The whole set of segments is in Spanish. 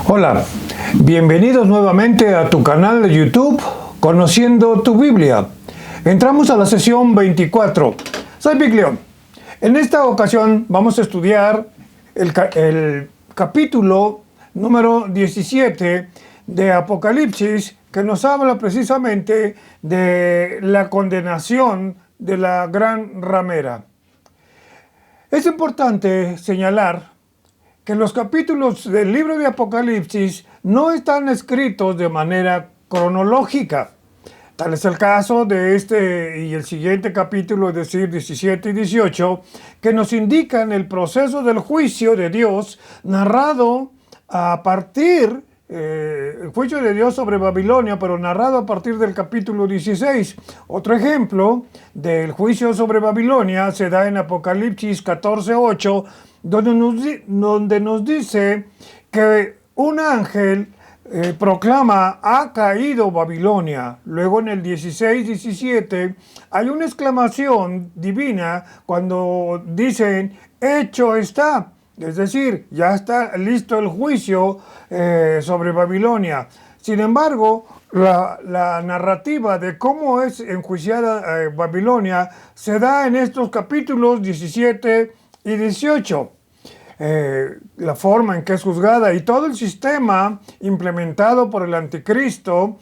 Hola, bienvenidos nuevamente a tu canal de YouTube, Conociendo tu Biblia. Entramos a la sesión 24. Soy Big León. En esta ocasión vamos a estudiar el capítulo número 17 de Apocalipsis, que nos habla precisamente de la condenación de la gran ramera. Es importante señalar que los capítulos del libro de Apocalipsis no están escritos de manera cronológica. Tal es el caso de este y el siguiente capítulo, es decir, 17 y 18, que nos indican el proceso del juicio de Dios narrado a partir, el juicio de Dios sobre Babilonia, pero narrado a partir del capítulo 16. Otro ejemplo del juicio sobre Babilonia se da en Apocalipsis 14:8, donde nos dice que un ángel proclama: ha caído Babilonia. Luego en el 16:17 hay una exclamación divina cuando dicen: hecho está. Es decir, ya está listo el juicio sobre Babilonia. Sin embargo, la narrativa de cómo es enjuiciada Babilonia se da en estos capítulos 17 y 18. La forma en que es juzgada y todo el sistema implementado por el anticristo,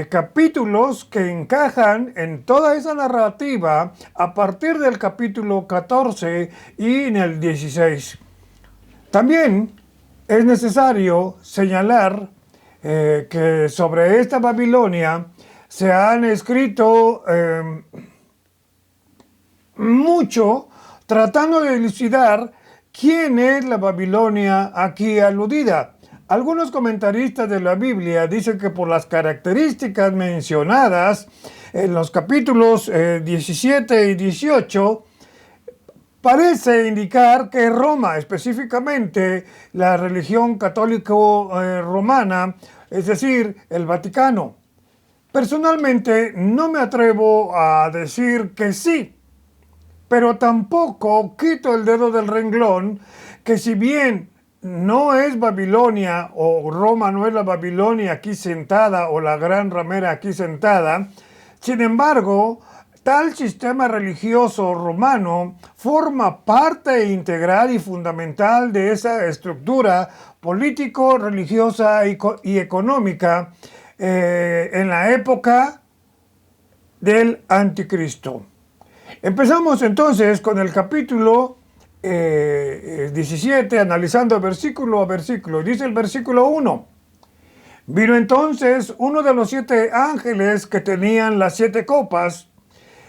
capítulos que encajan en toda esa narrativa a partir del capítulo 14 y en el 16. También es necesario señalar que sobre esta Babilonia se han escrito mucho tratando de elucidar quién es la Babilonia aquí aludida. Algunos comentaristas de la Biblia dicen que por las características mencionadas en los capítulos 17 y 18, parece indicar que Roma, específicamente la religión católico romana, es decir, el Vaticano. Personalmente no me atrevo a decir que sí, pero tampoco quito el dedo del renglón que si bien no es Babilonia o Roma no es la Babilonia aquí sentada o la gran ramera aquí sentada, sin embargo, tal sistema religioso romano forma parte integral y fundamental de esa estructura político, religiosa y económica en la época del anticristo. Empezamos entonces con el capítulo 17, analizando versículo a versículo. Dice el versículo 1. Vino entonces uno de los 7 ángeles que tenían las 7 copas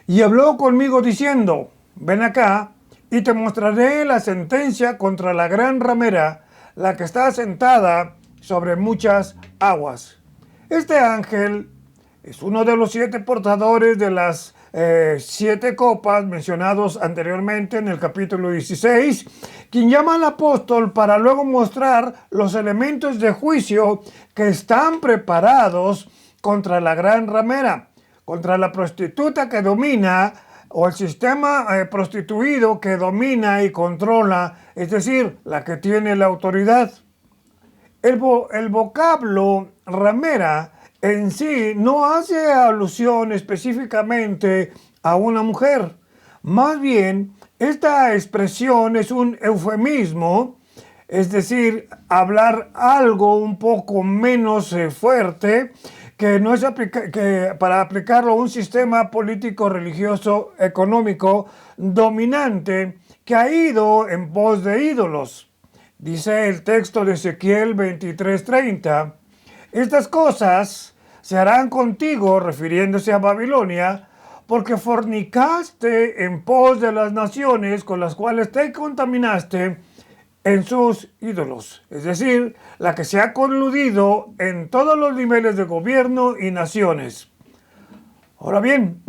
y habló conmigo diciendo: ven acá y te mostraré la sentencia contra la gran ramera, la que está sentada sobre muchas aguas. Este ángel es uno de los 7 portadores de las 7 copas mencionados anteriormente en el capítulo 16, quien llama al apóstol para luego mostrar los elementos de juicio que están preparados contra la gran ramera, contra la prostituta que domina, o el sistema prostituido que domina y controla, es decir, la que tiene la autoridad. El vocablo ramera en sí no hace alusión específicamente a una mujer. Más bien, esta expresión es un eufemismo, es decir, hablar algo un poco menos fuerte, que no es que para aplicarlo a un sistema político, religioso, económico dominante que ha ido en pos de ídolos. Dice el texto de Ezequiel 23:30, estas cosas se harán contigo, refiriéndose a Babilonia, porque fornicaste en pos de las naciones con las cuales te contaminaste en sus ídolos. Es decir, la que se ha coludido en todos los niveles de gobierno y naciones. Ahora bien,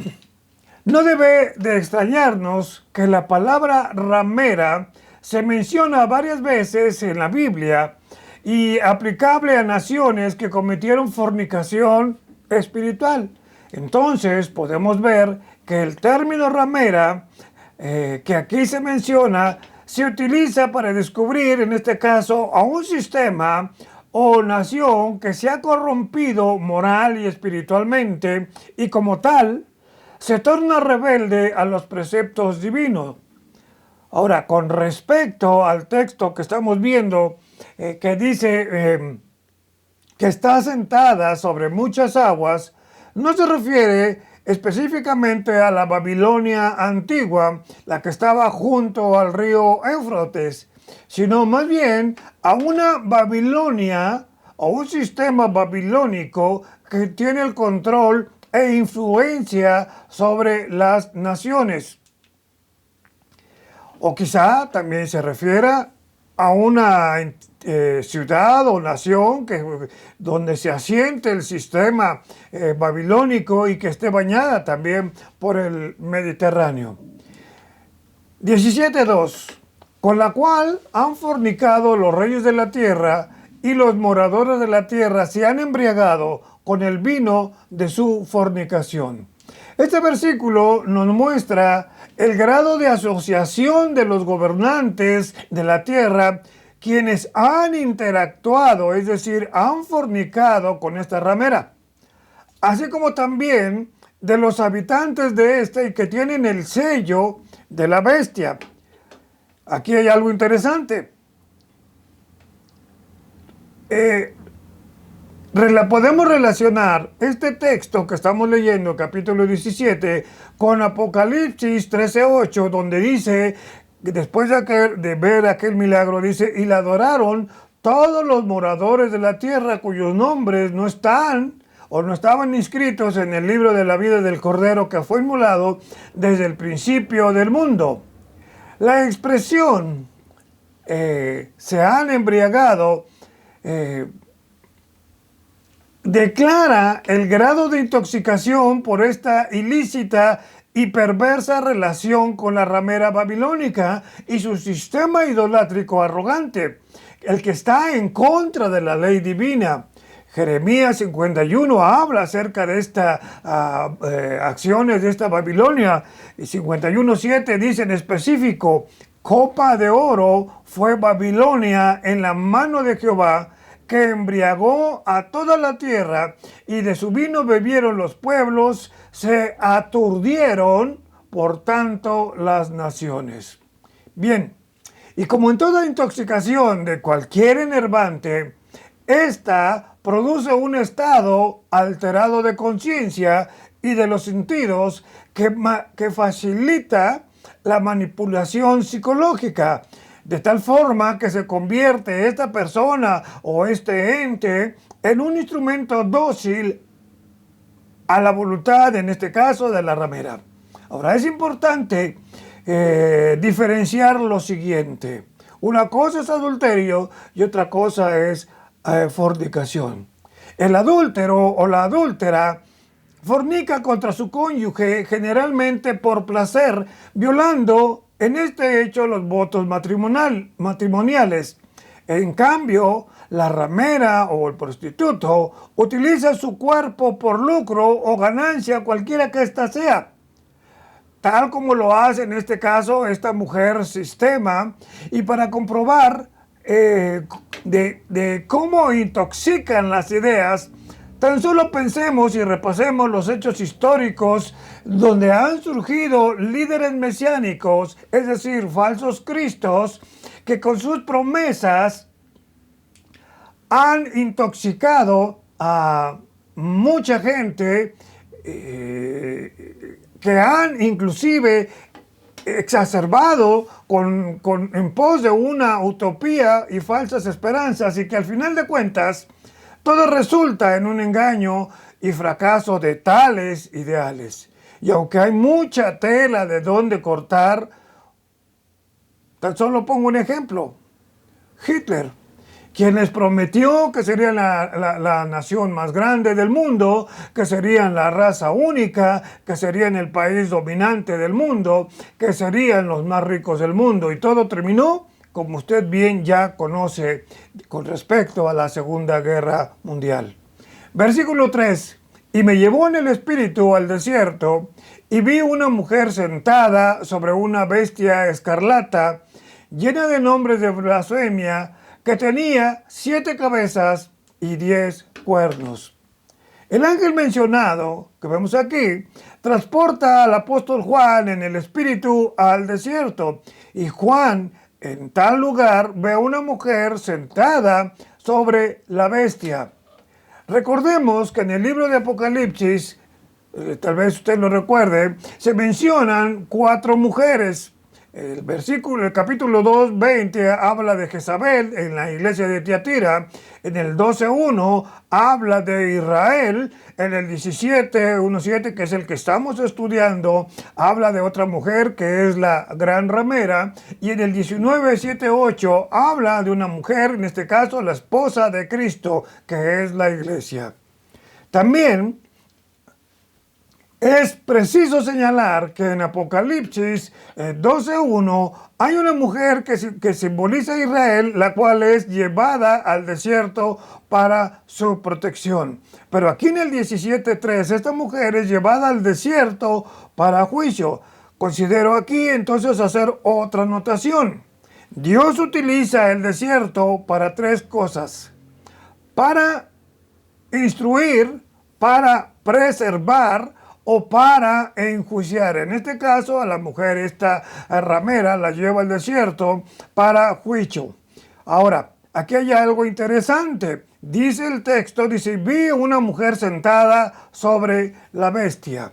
no debe de extrañarnos que la palabra ramera se menciona varias veces en la Biblia y aplicable a naciones que cometieron fornicación espiritual. Entonces podemos ver que el término ramera que aquí se menciona se utiliza para descubrir, en este caso, a un sistema o nación que se ha corrompido moral y espiritualmente y como tal se torna rebelde a los preceptos divinos. Ahora, con respecto al texto que estamos viendo, que dice que está sentada sobre muchas aguas, no se refiere específicamente a la Babilonia antigua, la que estaba junto al río Éufrates, sino más bien a una Babilonia o un sistema babilónico que tiene el control e influencia sobre las naciones. O quizá también se refiera a una ciudad o nación donde se asiente el sistema babilónico y que esté bañada también por el Mediterráneo. 17.2. Con la cual han fornicado los reyes de la tierra y los moradores de la tierra se han embriagado con el vino de su fornicación. Este versículo nos muestra el grado de asociación de los gobernantes de la tierra, quienes han interactuado, es decir, han fornicado con esta ramera, así como también de los habitantes de esta y que tienen el sello de la bestia. Aquí hay algo interesante. Podemos relacionar este texto que estamos leyendo, capítulo 17, con Apocalipsis 13:8, donde dice, después de ver aquel milagro, dice, y la adoraron todos los moradores de la tierra cuyos nombres no están o no estaban inscritos en el libro de la vida del Cordero que fue inmolado desde el principio del mundo. La expresión se han embriagado declara el grado de intoxicación por esta ilícita y perversa relación con la ramera babilónica y su sistema idolátrico arrogante, el que está en contra de la ley divina. Jeremías 51 habla acerca de estas acciones de esta Babilonia, y 51:7 dice en específico, copa de oro fue Babilonia en la mano de Jehová, que embriagó a toda la tierra, y de su vino bebieron los pueblos, se aturdieron por tanto las naciones. Bien, y como en toda intoxicación de cualquier enervante, esta produce un estado alterado de conciencia y de los sentidos que facilita la manipulación psicológica, de tal forma que se convierte esta persona o este ente en un instrumento dócil a la voluntad, en este caso, de la ramera. Ahora, es importante diferenciar lo siguiente. Una cosa es adulterio y otra cosa es fornicación. El adúltero o la adúltera fornica contra su cónyuge generalmente por placer, violando en este hecho los votos matrimoniales. En cambio, la ramera o el prostituto utiliza su cuerpo por lucro o ganancia, cualquiera que ésta sea, tal como lo hace en este caso esta mujer sistema. Y para comprobar de cómo intoxican las ideas, tan solo pensemos y repasemos los hechos históricos donde han surgido líderes mesiánicos, es decir, falsos cristos, que con sus promesas han intoxicado a mucha gente, que han inclusive exacerbado en pos de una utopía y falsas esperanzas, y que al final de cuentas todo resulta en un engaño y fracaso de tales ideales. Y aunque hay mucha tela de dónde cortar, tan solo pongo un ejemplo. Hitler, quien les prometió que serían la nación más grande del mundo, que serían la raza única, que serían el país dominante del mundo, que serían los más ricos del mundo, y todo terminó como usted bien ya conoce con respecto a la Segunda Guerra Mundial. Versículo 3. Y me llevó en el espíritu al desierto, y vi una mujer sentada sobre una bestia escarlata, llena de nombres de blasfemia, que tenía 7 cabezas y 10 cuernos. El ángel mencionado, que vemos aquí, transporta al apóstol Juan en el espíritu al desierto. Y Juan, en tal lugar, ve a una mujer sentada sobre la bestia. Recordemos que en el libro de Apocalipsis, tal vez usted lo recuerde, se mencionan 4 mujeres. El capítulo 2, 20 habla de Jezabel en la iglesia de Tiatira. En el 12.1 habla de Israel. En el 17.1.7, que es el que estamos estudiando, habla de otra mujer que es la gran ramera. Y en el 19.7.8 habla de una mujer, en este caso la esposa de Cristo, que es la iglesia. También es preciso señalar que en Apocalipsis 12.1 hay una mujer que simboliza a Israel, la cual es llevada al desierto para su protección. Pero aquí en el 17.3, esta mujer es llevada al desierto para juicio. Considero aquí entonces hacer otra anotación. Dios utiliza el desierto para 3 cosas: para instruir, para preservar o para enjuiciar. En este caso, a la mujer, esta ramera, la lleva al desierto para juicio. Ahora, aquí hay algo interesante. Dice el texto, dice, vi una mujer sentada sobre la bestia.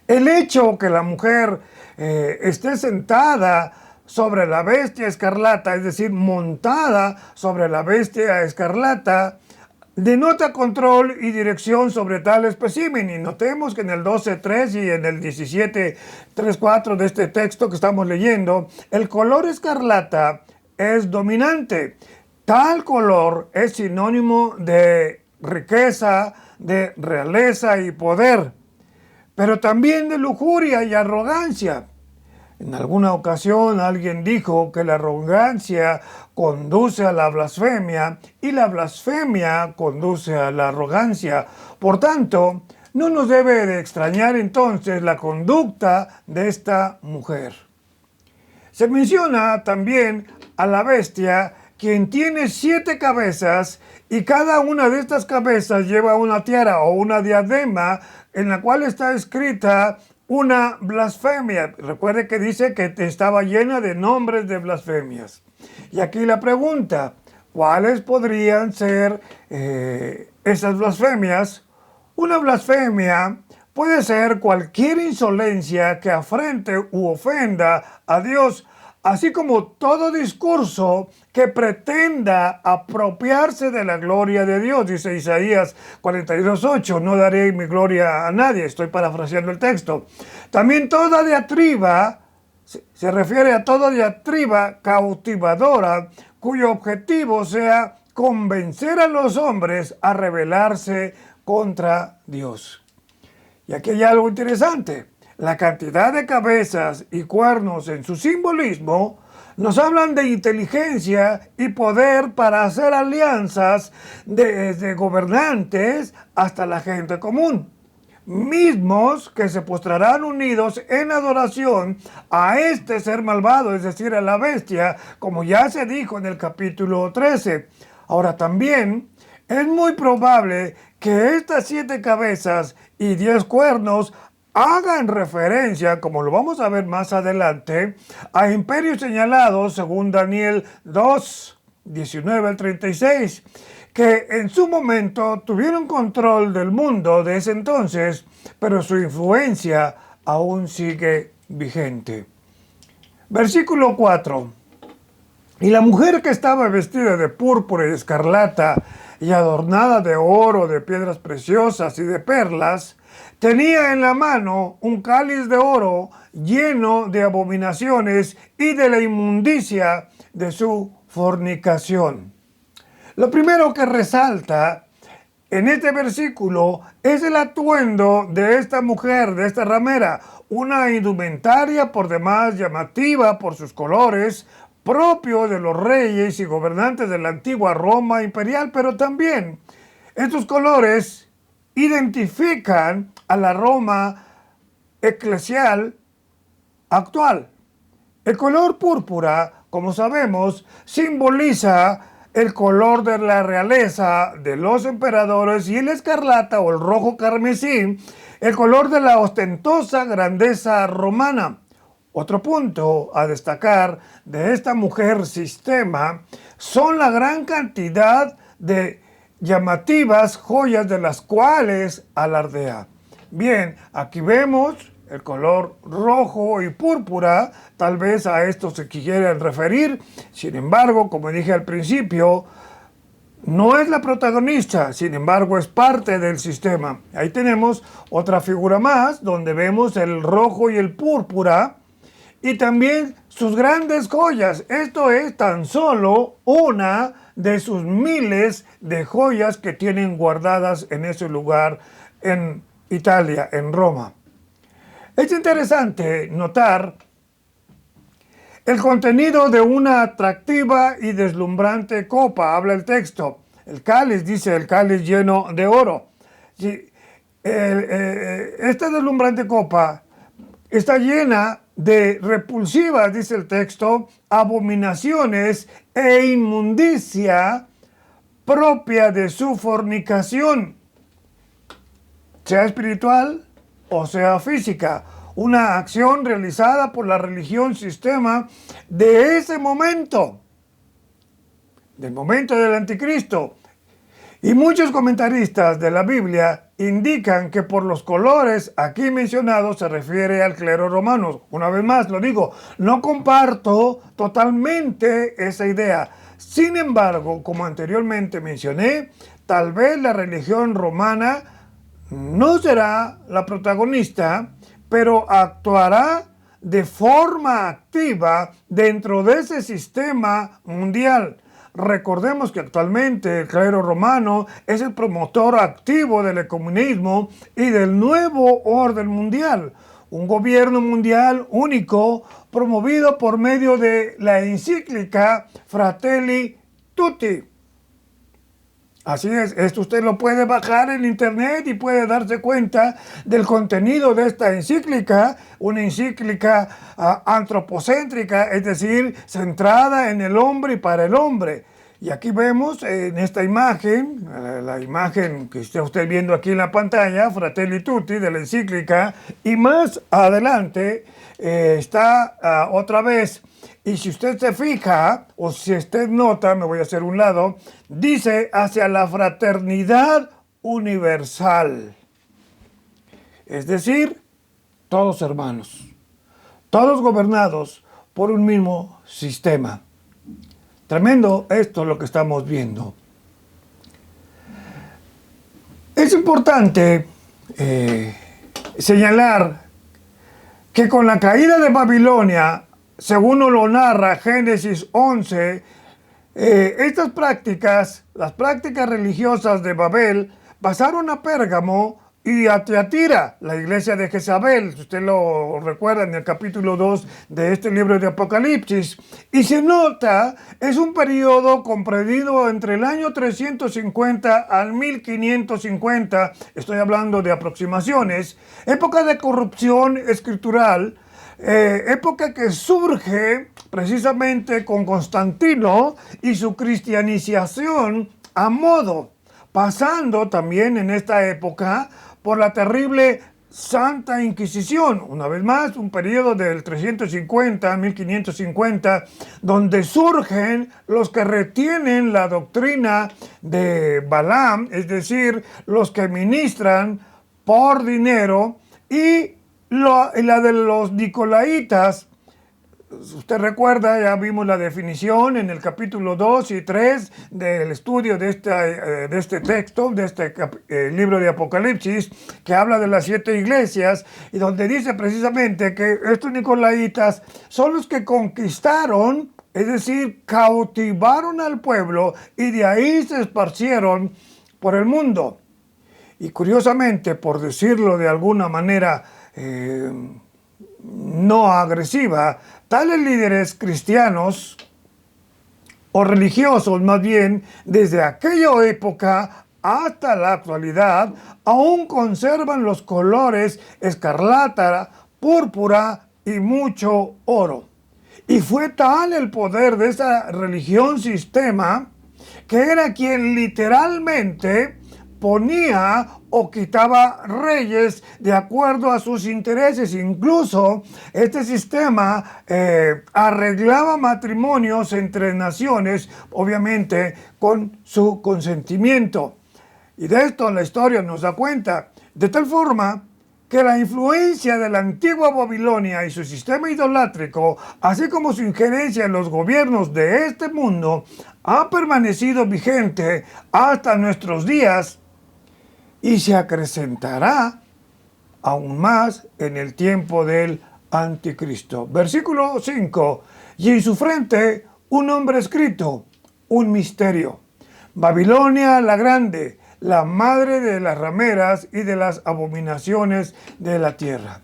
El hecho que la mujer esté sentada sobre la bestia escarlata, es decir, montada sobre la bestia escarlata, denota control y dirección sobre tal espécimen. Y notemos que en el 12.3 y en el 17.3.4 de este texto que estamos leyendo, el color escarlata es dominante. Tal color es sinónimo de riqueza, de realeza y poder, pero también de lujuria y arrogancia. En alguna ocasión alguien dijo que la arrogancia conduce a la blasfemia y la blasfemia conduce a la arrogancia. Por tanto, no nos debe de extrañar entonces la conducta de esta mujer. Se menciona también a la bestia, quien tiene 7 cabezas y cada una de estas cabezas lleva una tiara o una diadema en la cual está escrita una blasfemia. Recuerde que dice que estaba llena de nombres de blasfemias. Y aquí la pregunta, ¿cuáles podrían ser esas blasfemias? Una blasfemia puede ser cualquier insolencia que afrente u ofenda a Dios, así como todo discurso que pretenda apropiarse de la gloria de Dios. Dice Isaías 42.8, no daré mi gloria a nadie. Estoy parafraseando el texto. También toda diatriba, se refiere a toda diatriba cautivadora, cuyo objetivo sea convencer a los hombres a rebelarse contra Dios. Y aquí hay algo interesante. La cantidad de cabezas y cuernos en su simbolismo nos hablan de inteligencia y poder para hacer alianzas desde gobernantes hasta la gente común, mismos que se postrarán unidos en adoración a este ser malvado, es decir, a la bestia, como ya se dijo en el capítulo 13. Ahora también es muy probable que estas 7 cabezas y 10 cuernos hagan referencia, como lo vamos a ver más adelante, a imperios señalados según Daniel 2, 19 al 36, que en su momento tuvieron control del mundo de ese entonces, pero su influencia aún sigue vigente. Versículo 4. Y la mujer que estaba vestida de púrpura y escarlata y adornada de oro, de piedras preciosas y de perlas, tenía en la mano un cáliz de oro lleno de abominaciones y de la inmundicia de su fornicación. Lo primero que resalta en este versículo es el atuendo de esta mujer, de esta ramera, una indumentaria por demás llamativa por sus colores, propio de los reyes y gobernantes de la antigua Roma imperial, pero también estos colores identifican a la Roma eclesial actual. El color púrpura como sabemos, simboliza el color de la realeza de los emperadores, y el escarlata o el rojo carmesí, el color de la ostentosa grandeza romana. Otro punto a destacar de esta mujer sistema son la gran cantidad de llamativas joyas de las cuales alardea. Bien, aquí vemos el color rojo y púrpura, tal vez a esto se quieran referir. Sin embargo, como dije al principio, no es la protagonista, sin embargo es parte del sistema. Ahí tenemos otra figura más donde vemos el rojo y el púrpura y también sus grandes joyas. Esto es tan solo una de sus miles de joyas que tienen guardadas en ese lugar en Italia, en Roma. Es interesante notar el contenido de una atractiva y deslumbrante copa. Habla el texto. El cáliz, dice, el cáliz lleno de oro. Esta deslumbrante copa está llena de repulsivas, dice el texto, abominaciones e inmundicia propia de su fornicación, sea espiritual o sea física, una acción realizada por la religión sistema de ese momento, del momento del anticristo. Y muchos comentaristas de la Biblia indican que por los colores aquí mencionados se refiere al clero romano. Una vez más lo digo, no comparto totalmente esa idea. Sin embargo, como anteriormente mencioné, tal vez la religión romana no será la protagonista, pero actuará de forma activa dentro de ese sistema mundial. Recordemos que actualmente el clero romano es el promotor activo del ecumenismo y del nuevo orden mundial, un gobierno mundial único promovido por medio de la encíclica Fratelli Tutti. Así es, esto usted lo puede bajar en internet y puede darse cuenta del contenido de esta encíclica, una encíclica antropocéntrica, es decir, centrada en el hombre y para el hombre. Y aquí vemos en esta imagen, la imagen que está usted viendo aquí en la pantalla, Fratelli Tutti, de la encíclica, y más adelante está otra vez. Y si usted se fija, o si usted nota, me voy a hacer un lado, dice hacia la fraternidad universal. Es decir, todos hermanos, todos gobernados por un mismo sistema. Tremendo esto lo que estamos viendo. Es importante señalar que con la caída de Babilonia, según nos lo narra Génesis 11, estas prácticas, las prácticas religiosas de Babel, pasaron a Pérgamo y a Tiatira, la iglesia de Jezabel, si usted lo recuerda en el capítulo 2 de este libro de Apocalipsis. Y se nota, es un periodo comprendido entre el año 350 al 1550, estoy hablando de aproximaciones, época de corrupción escritural, época que surge precisamente con Constantino y su cristianización a modo, pasando también en esta época por la terrible Santa Inquisición, una vez más, un periodo del 350 a 1550, donde surgen los que retienen la doctrina de Balaam, es decir, los que ministran por dinero, y la de los Nicolaitas. Usted recuerda, ya vimos la definición en el capítulo 2 y 3 del estudio de este texto, de este libro de Apocalipsis, que habla de las 7 iglesias, y donde dice precisamente que estos Nicolaitas son los que conquistaron, es decir, cautivaron al pueblo, y de ahí se esparcieron por el mundo. Y curiosamente, por decirlo de alguna manera no agresiva, tales líderes cristianos o religiosos, más bien, desde aquella época hasta la actualidad, aún conservan los colores escarlata, púrpura y mucho oro. Y fue tal el poder de esa religión sistema que era quien literalmente ponía o quitaba reyes de acuerdo a sus intereses. Incluso este sistema arreglaba matrimonios entre naciones, obviamente con su consentimiento. Y de esto la historia nos da cuenta, de tal forma que la influencia de la antigua Babilonia y su sistema idolátrico, así como su injerencia en los gobiernos de este mundo, ha permanecido vigente hasta nuestros días y se acrecentará aún más en el tiempo del anticristo. Versículo 5. Y en su frente un nombre escrito, un misterio. Babilonia la grande, la madre de las rameras y de las abominaciones de la tierra.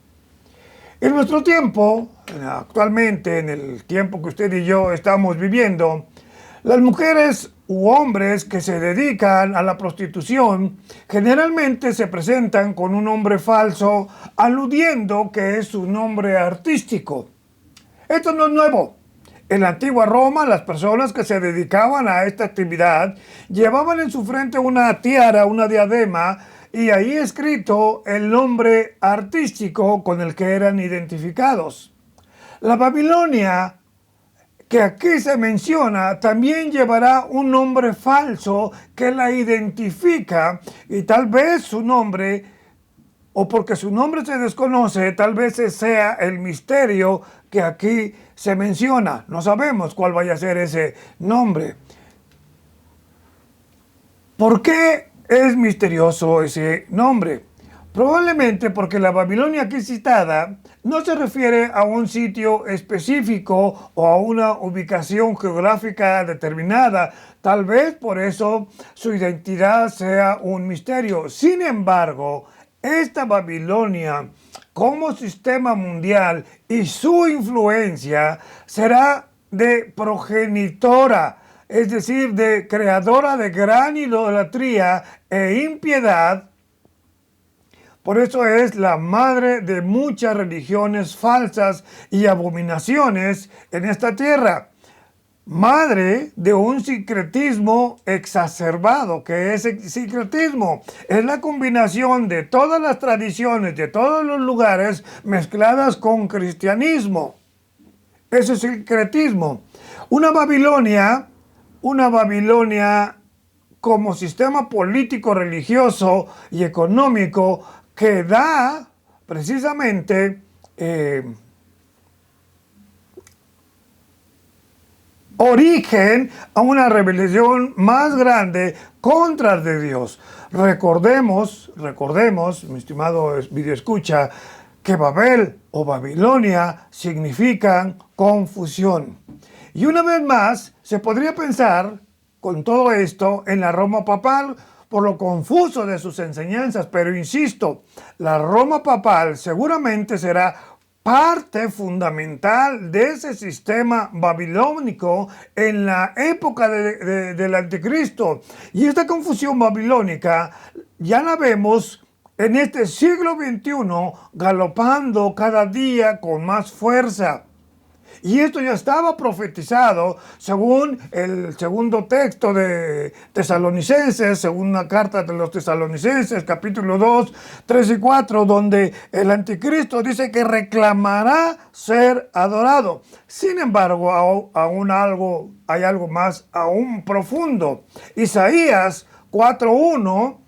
En nuestro tiempo, actualmente en el tiempo que usted y yo estamos viviendo, las mujeres u hombres que se dedican a la prostitución generalmente se presentan con un nombre falso, aludiendo que es su nombre artístico. Esto no es nuevo. En la antigua Roma, las personas que se dedicaban a esta actividad llevaban en su frente una tiara, una diadema, y ahí escrito el nombre artístico con el que eran identificados. La Babilonia, que aquí se menciona, también llevará un nombre falso que la identifica, y tal vez su nombre, o porque su nombre se desconoce, tal vez sea el misterio que aquí se menciona. No sabemos cuál vaya a ser ese nombre. ¿Por qué es misterioso ese nombre? Probablemente porque la Babilonia aquí citada no se refiere a un sitio específico o a una ubicación geográfica determinada. Tal vez por eso su identidad sea un misterio. Sin embargo, esta Babilonia como sistema mundial y su influencia será de progenitora, es decir, de creadora de gran idolatría e impiedad. Por eso es la madre de muchas religiones falsas y abominaciones en esta tierra. Madre de un sincretismo exacerbado. ¿Qué es el sincretismo? Es la combinación de todas las tradiciones de todos los lugares mezcladas con cristianismo. Eso es sincretismo. Una Babilonia como sistema político, religioso y económico que da precisamente origen a una rebelión más grande contra de Dios. Recordemos, mi estimado videoescucha, que Babel o Babilonia significan confusión. Y una vez más, se podría pensar con todo esto en la Roma papal por lo confuso de sus enseñanzas, pero insisto, la Roma papal seguramente será parte fundamental de ese sistema babilónico en la época del anticristo. Y esta confusión babilónica ya la vemos en este siglo XXI galopando cada día con más fuerza. Y esto ya estaba profetizado según el segundo texto de Tesalonicenses, segunda carta de los Tesalonicenses, capítulo 2, 3 y 4, donde el anticristo dice que reclamará ser adorado. Sin embargo, hay algo más aún profundo. Isaías 4:1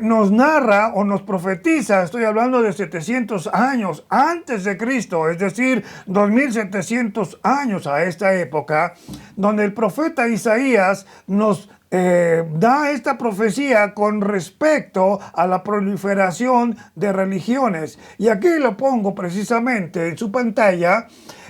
nos narra o nos profetiza, estoy hablando de 700 años antes de Cristo, es decir, 2700 años a esta época, donde el profeta Isaías nos da esta profecía con respecto a la proliferación de religiones. Y aquí lo pongo precisamente en su pantalla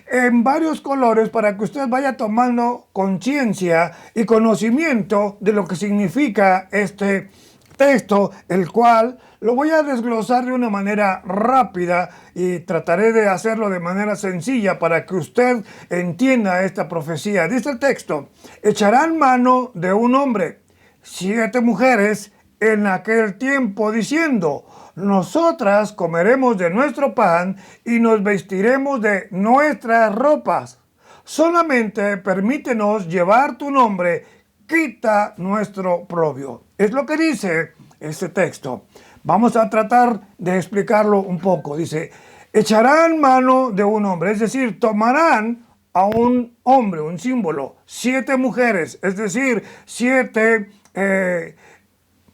en varios colores para que usted vaya tomando conciencia y conocimiento de lo que significa este texto, el cual lo voy a desglosar de una manera rápida y trataré de hacerlo de manera sencilla para que usted entienda esta profecía. Dice el texto: echarán mano de un hombre, 7 mujeres en aquel tiempo, diciendo: nosotras comeremos de nuestro pan y nos vestiremos de nuestras ropas. solamente permítenos llevar tu nombre, quita nuestro oprobio. Es lo que dice este texto. Vamos a tratar de explicarlo un poco. Dice, echarán mano de un hombre, es decir, tomarán a un hombre, un símbolo, 7 mujeres, es decir, 7,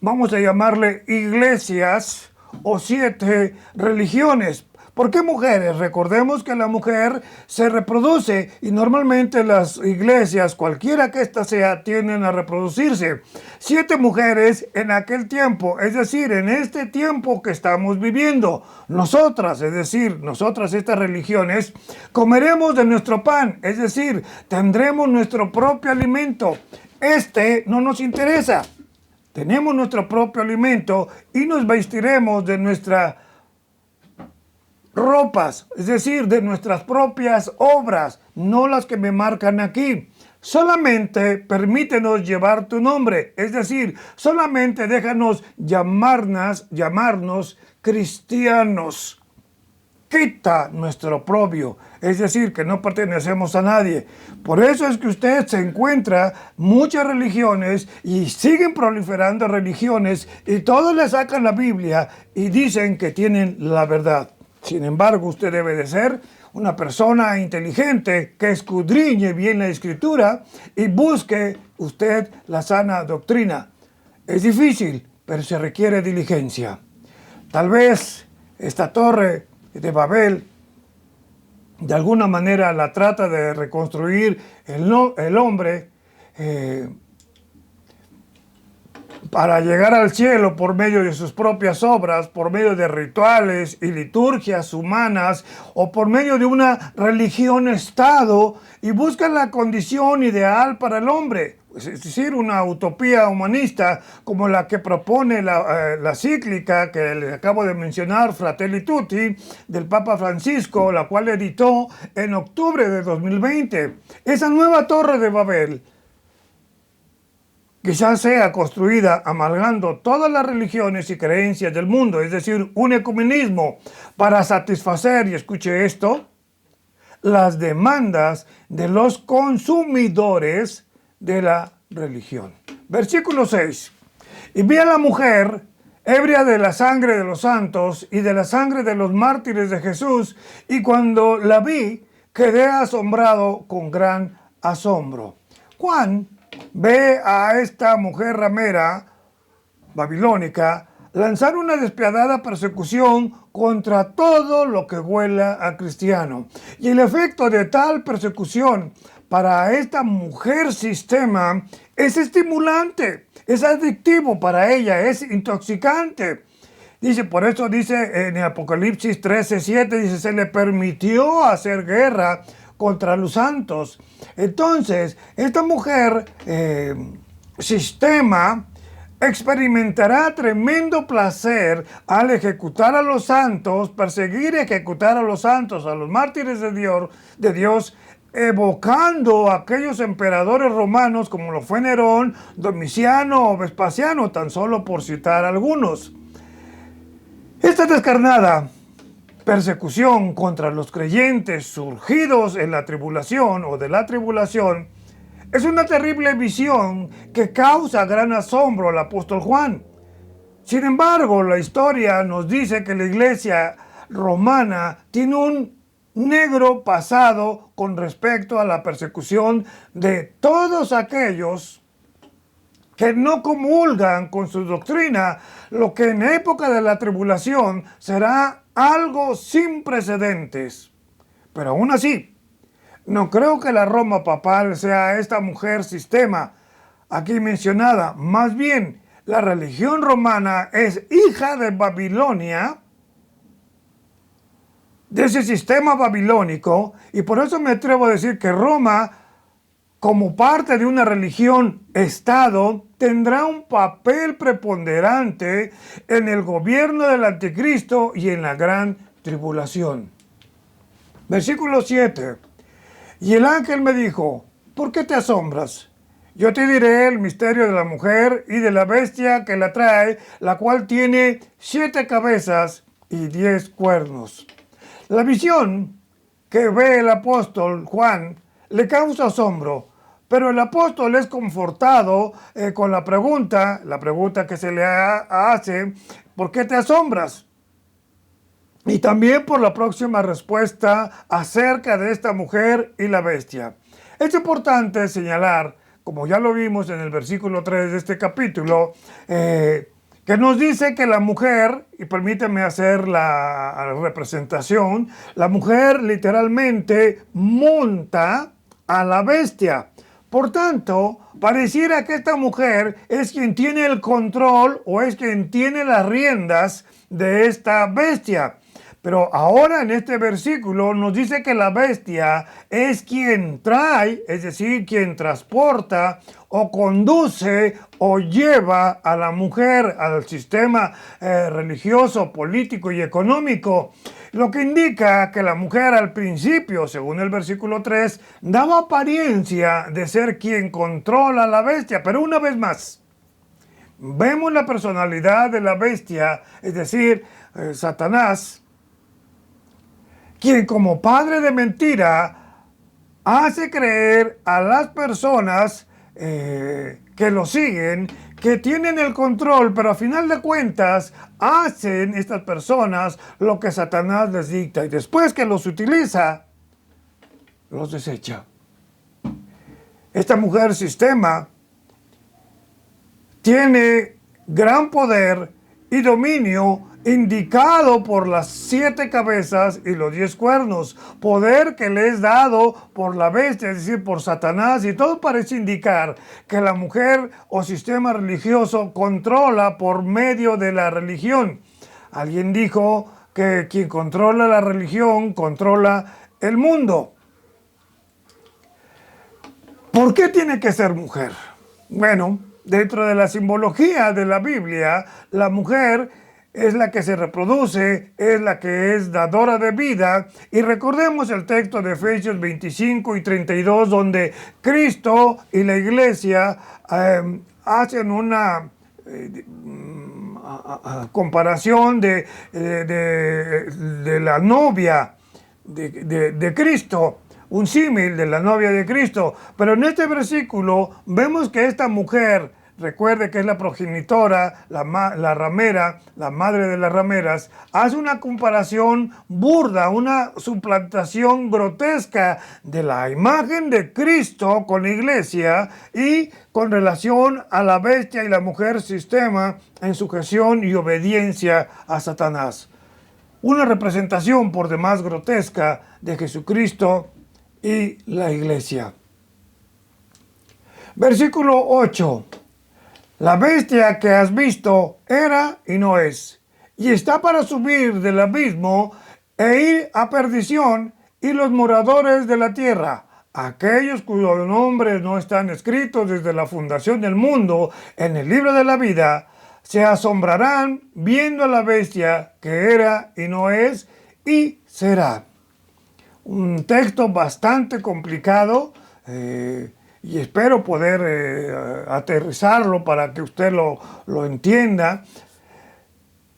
vamos a llamarle iglesias o 7 religiones. ¿Por qué mujeres? Recordemos que la mujer se reproduce y normalmente las iglesias, cualquiera que ésta sea, tienden a reproducirse. 7 mujeres en aquel tiempo, es decir, en este tiempo que estamos viviendo. Nosotras, es decir, nosotras estas religiones, comeremos de nuestro pan, es decir, tendremos nuestro propio alimento. Este no nos interesa. Tenemos nuestro propio alimento y nos vestiremos de nuestras ropas, es decir, de nuestras propias obras, no las que me marcan aquí. Solamente permítenos llevar tu nombre, es decir, solamente déjanos llamarnos cristianos. Quita nuestro oprobio, es decir, que no pertenecemos a nadie. Por eso es que usted se encuentra muchas religiones y siguen proliferando religiones y todos le sacan la Biblia y dicen que tienen la verdad. Sin embargo, usted debe de ser una persona inteligente que escudriñe bien la Escritura y busque usted la sana doctrina. Es difícil, pero se requiere diligencia. Tal vez esta torre de Babel de alguna manera la trata de reconstruir el hombre para llegar al cielo por medio de sus propias obras, por medio de rituales y liturgias humanas o por medio de una religión-estado, y buscan la condición ideal para el hombre, es decir, una utopía humanista como la que propone la cíclica que le acabo de mencionar, Fratelli Tutti, del Papa Francisco, la cual editó en octubre de 2020. Esa nueva torre de Babel quizás sea construida amalgando todas las religiones y creencias del mundo, es decir, un ecumenismo para satisfacer, y escuche esto, las demandas de los consumidores de la religión. Versículo 6. Y vi a la mujer ebria de la sangre de los santos y de la sangre de los mártires de Jesús, y cuando la vi, quedé asombrado con gran asombro. Juan ve a esta mujer ramera babilónica lanzar una despiadada persecución contra todo lo que huela a cristiano. Y el efecto de tal persecución para esta mujer sistema es estimulante, es adictivo para ella, es intoxicante. Dice, por eso dice en Apocalipsis 13:7, dice, se le permitió hacer guerra contra los santos. Entonces, esta mujer sistema experimentará tremendo placer al ejecutar a los santos, perseguir y ejecutar a los santos, a los mártires de Dios, evocando a aquellos emperadores romanos como lo fue Nerón, Domiciano o Vespasiano, tan solo por citar algunos. Esta descarnada persecución contra los creyentes surgidos en la tribulación o de la tribulación es una terrible visión que causa gran asombro al apóstol Juan. Sin embargo, la historia nos dice que la iglesia romana tiene un negro pasado con respecto a la persecución de todos aquellos que no comulgan con su doctrina, lo que en época de la tribulación será algo sin precedentes. Pero aún así, no creo que la Roma papal sea esta mujer sistema aquí mencionada. Más bien, la religión romana es hija de Babilonia, de ese sistema babilónico, y por eso me atrevo a decir que Roma, como parte de una religión-estado, tendrá un papel preponderante en el gobierno del anticristo y en la gran tribulación. Versículo 7. Y el ángel me dijo, ¿por qué te asombras? Yo te diré el misterio de la mujer y de la bestia que la trae, la cual tiene 7 cabezas y 10 cuernos. La visión que ve el apóstol Juan le causa asombro. Pero el apóstol es confortado con la pregunta que se le hace: ¿por qué te asombras? Y también por la próxima respuesta acerca de esta mujer y la bestia. Es importante señalar, como ya lo vimos en el versículo 3 de este capítulo, que nos dice que la mujer, y permíteme hacer la representación, la mujer literalmente monta a la bestia. Por tanto, pareciera que esta mujer es quien tiene el control o es quien tiene las riendas de esta bestia. Pero ahora en este versículo nos dice que la bestia es quien trae, es decir, quien transporta o conduce o lleva a la mujer al sistema religioso, político y económico. Lo que indica que la mujer al principio, según el versículo 3, daba apariencia de ser quien controla a la bestia. Pero una vez más, vemos la personalidad de la bestia, es decir, Satanás, quien como padre de mentira hace creer a las personas que lo siguen, que tienen el control, pero a final de cuentas hacen estas personas lo que Satanás les dicta, y después que los utiliza, los desecha. Esta mujer sistema tiene gran poder y dominio indicado por las 7 cabezas y los 10 cuernos, poder que le es dado por la bestia, es decir, por Satanás, y todo parece indicar que la mujer o sistema religioso controla por medio de la religión. Alguien dijo que quien controla la religión controla el mundo. ¿Por qué tiene que ser mujer? Bueno, dentro de la simbología de la Biblia, la mujer es la que se reproduce, es la que es dadora de vida. Y recordemos el texto de Efesios 25 y 32, donde Cristo y la iglesia hacen una comparación de la novia de Cristo, un símil de la novia de Cristo. Pero en este versículo vemos que esta mujer, recuerde que es la progenitora, la ramera, la madre de las rameras, hace una comparación burda, una suplantación grotesca de la imagen de Cristo con la iglesia y con relación a la bestia y la mujer sistema en sujeción y obediencia a Satanás. Una representación por demás grotesca de Jesucristo y la iglesia. Versículo 8. La bestia que has visto era y no es, y está para subir del abismo e ir a perdición, y los moradores de la tierra, aquellos cuyos nombres no están escritos desde la fundación del mundo en el libro de la vida, se asombrarán viendo a la bestia que era y no es y será. Un texto bastante complicado, y espero poder aterrizarlo para que usted lo entienda.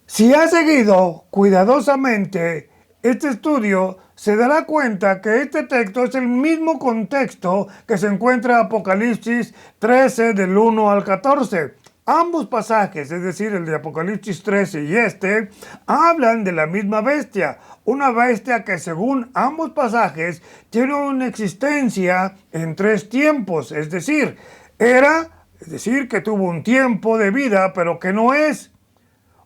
Si ha seguido cuidadosamente este estudio, se dará cuenta que este texto es el mismo contexto que se encuentra en Apocalipsis 13 del 1 al 14. Ambos pasajes, es decir, el de Apocalipsis 13 y este, hablan de la misma bestia. Una bestia que según ambos pasajes tiene una existencia en 3 tiempos. Es decir, que tuvo un tiempo de vida, pero que no es.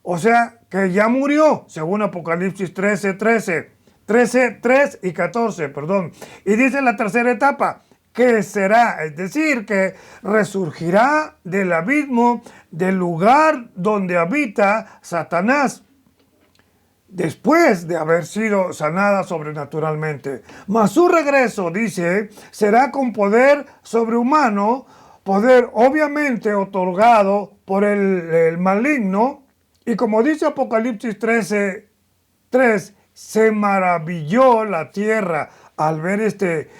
O sea, que ya murió, según Apocalipsis 13, 3 y 14, perdón. Y dice la tercera etapa, que será, es decir, que resurgirá del abismo, del lugar donde habita Satanás, después de haber sido sanada sobrenaturalmente. Mas su regreso, dice, será con poder sobrehumano, poder obviamente otorgado por el maligno, y como dice Apocalipsis 13, 3, se maravilló la tierra al ver este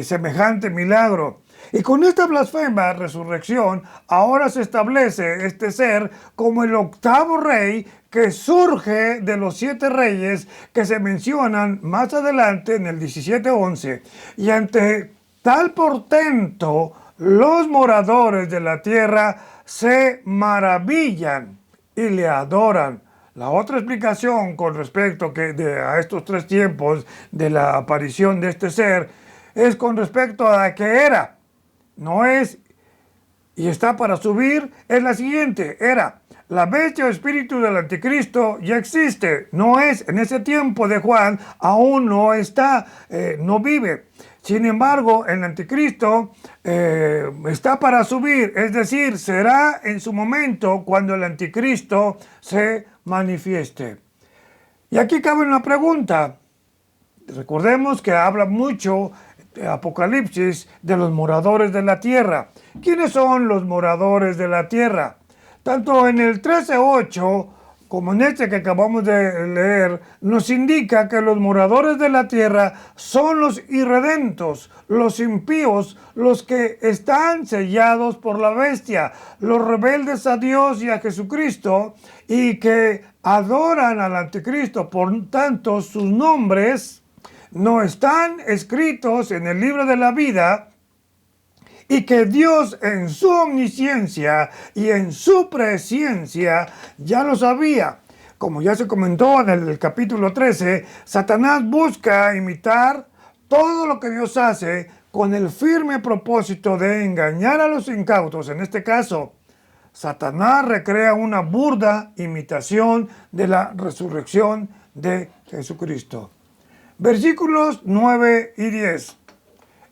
semejante milagro. Y con esta blasfema resurrección, ahora se establece este ser como el 8º rey que surge de los 7 reyes que se mencionan más adelante en el 17:11. Y ante tal portento, los moradores de la tierra se maravillan y le adoran. La otra explicación con respecto a estos tres tiempos de la aparición de este ser es con respecto a que era, no es y está para subir, es la siguiente: era la bestia o espíritu del anticristo, ya existe, no es en ese tiempo de Juan, aún no está, no vive. Sin embargo, el anticristo está para subir, es decir, será en su momento cuando el anticristo se manifieste. Y aquí cabe una pregunta. Recordemos que habla mucho Apocalipsis de los moradores de la tierra. ¿Quiénes son los moradores de la tierra? Tanto en el 13:8 como en este que acabamos de leer, nos indica que los moradores de la tierra son los irredentos, los impíos, los que están sellados por la bestia, los rebeldes a Dios y a Jesucristo, y que adoran al anticristo. Por tanto, sus nombres no están escritos en el libro de la vida, y que Dios en su omnisciencia y en su presciencia ya lo sabía. Como ya se comentó en el capítulo 13, Satanás busca imitar todo lo que Dios hace con el firme propósito de engañar a los incautos. En este caso, Satanás recrea una burda imitación de la resurrección de Jesucristo. Versículos 9 y 10.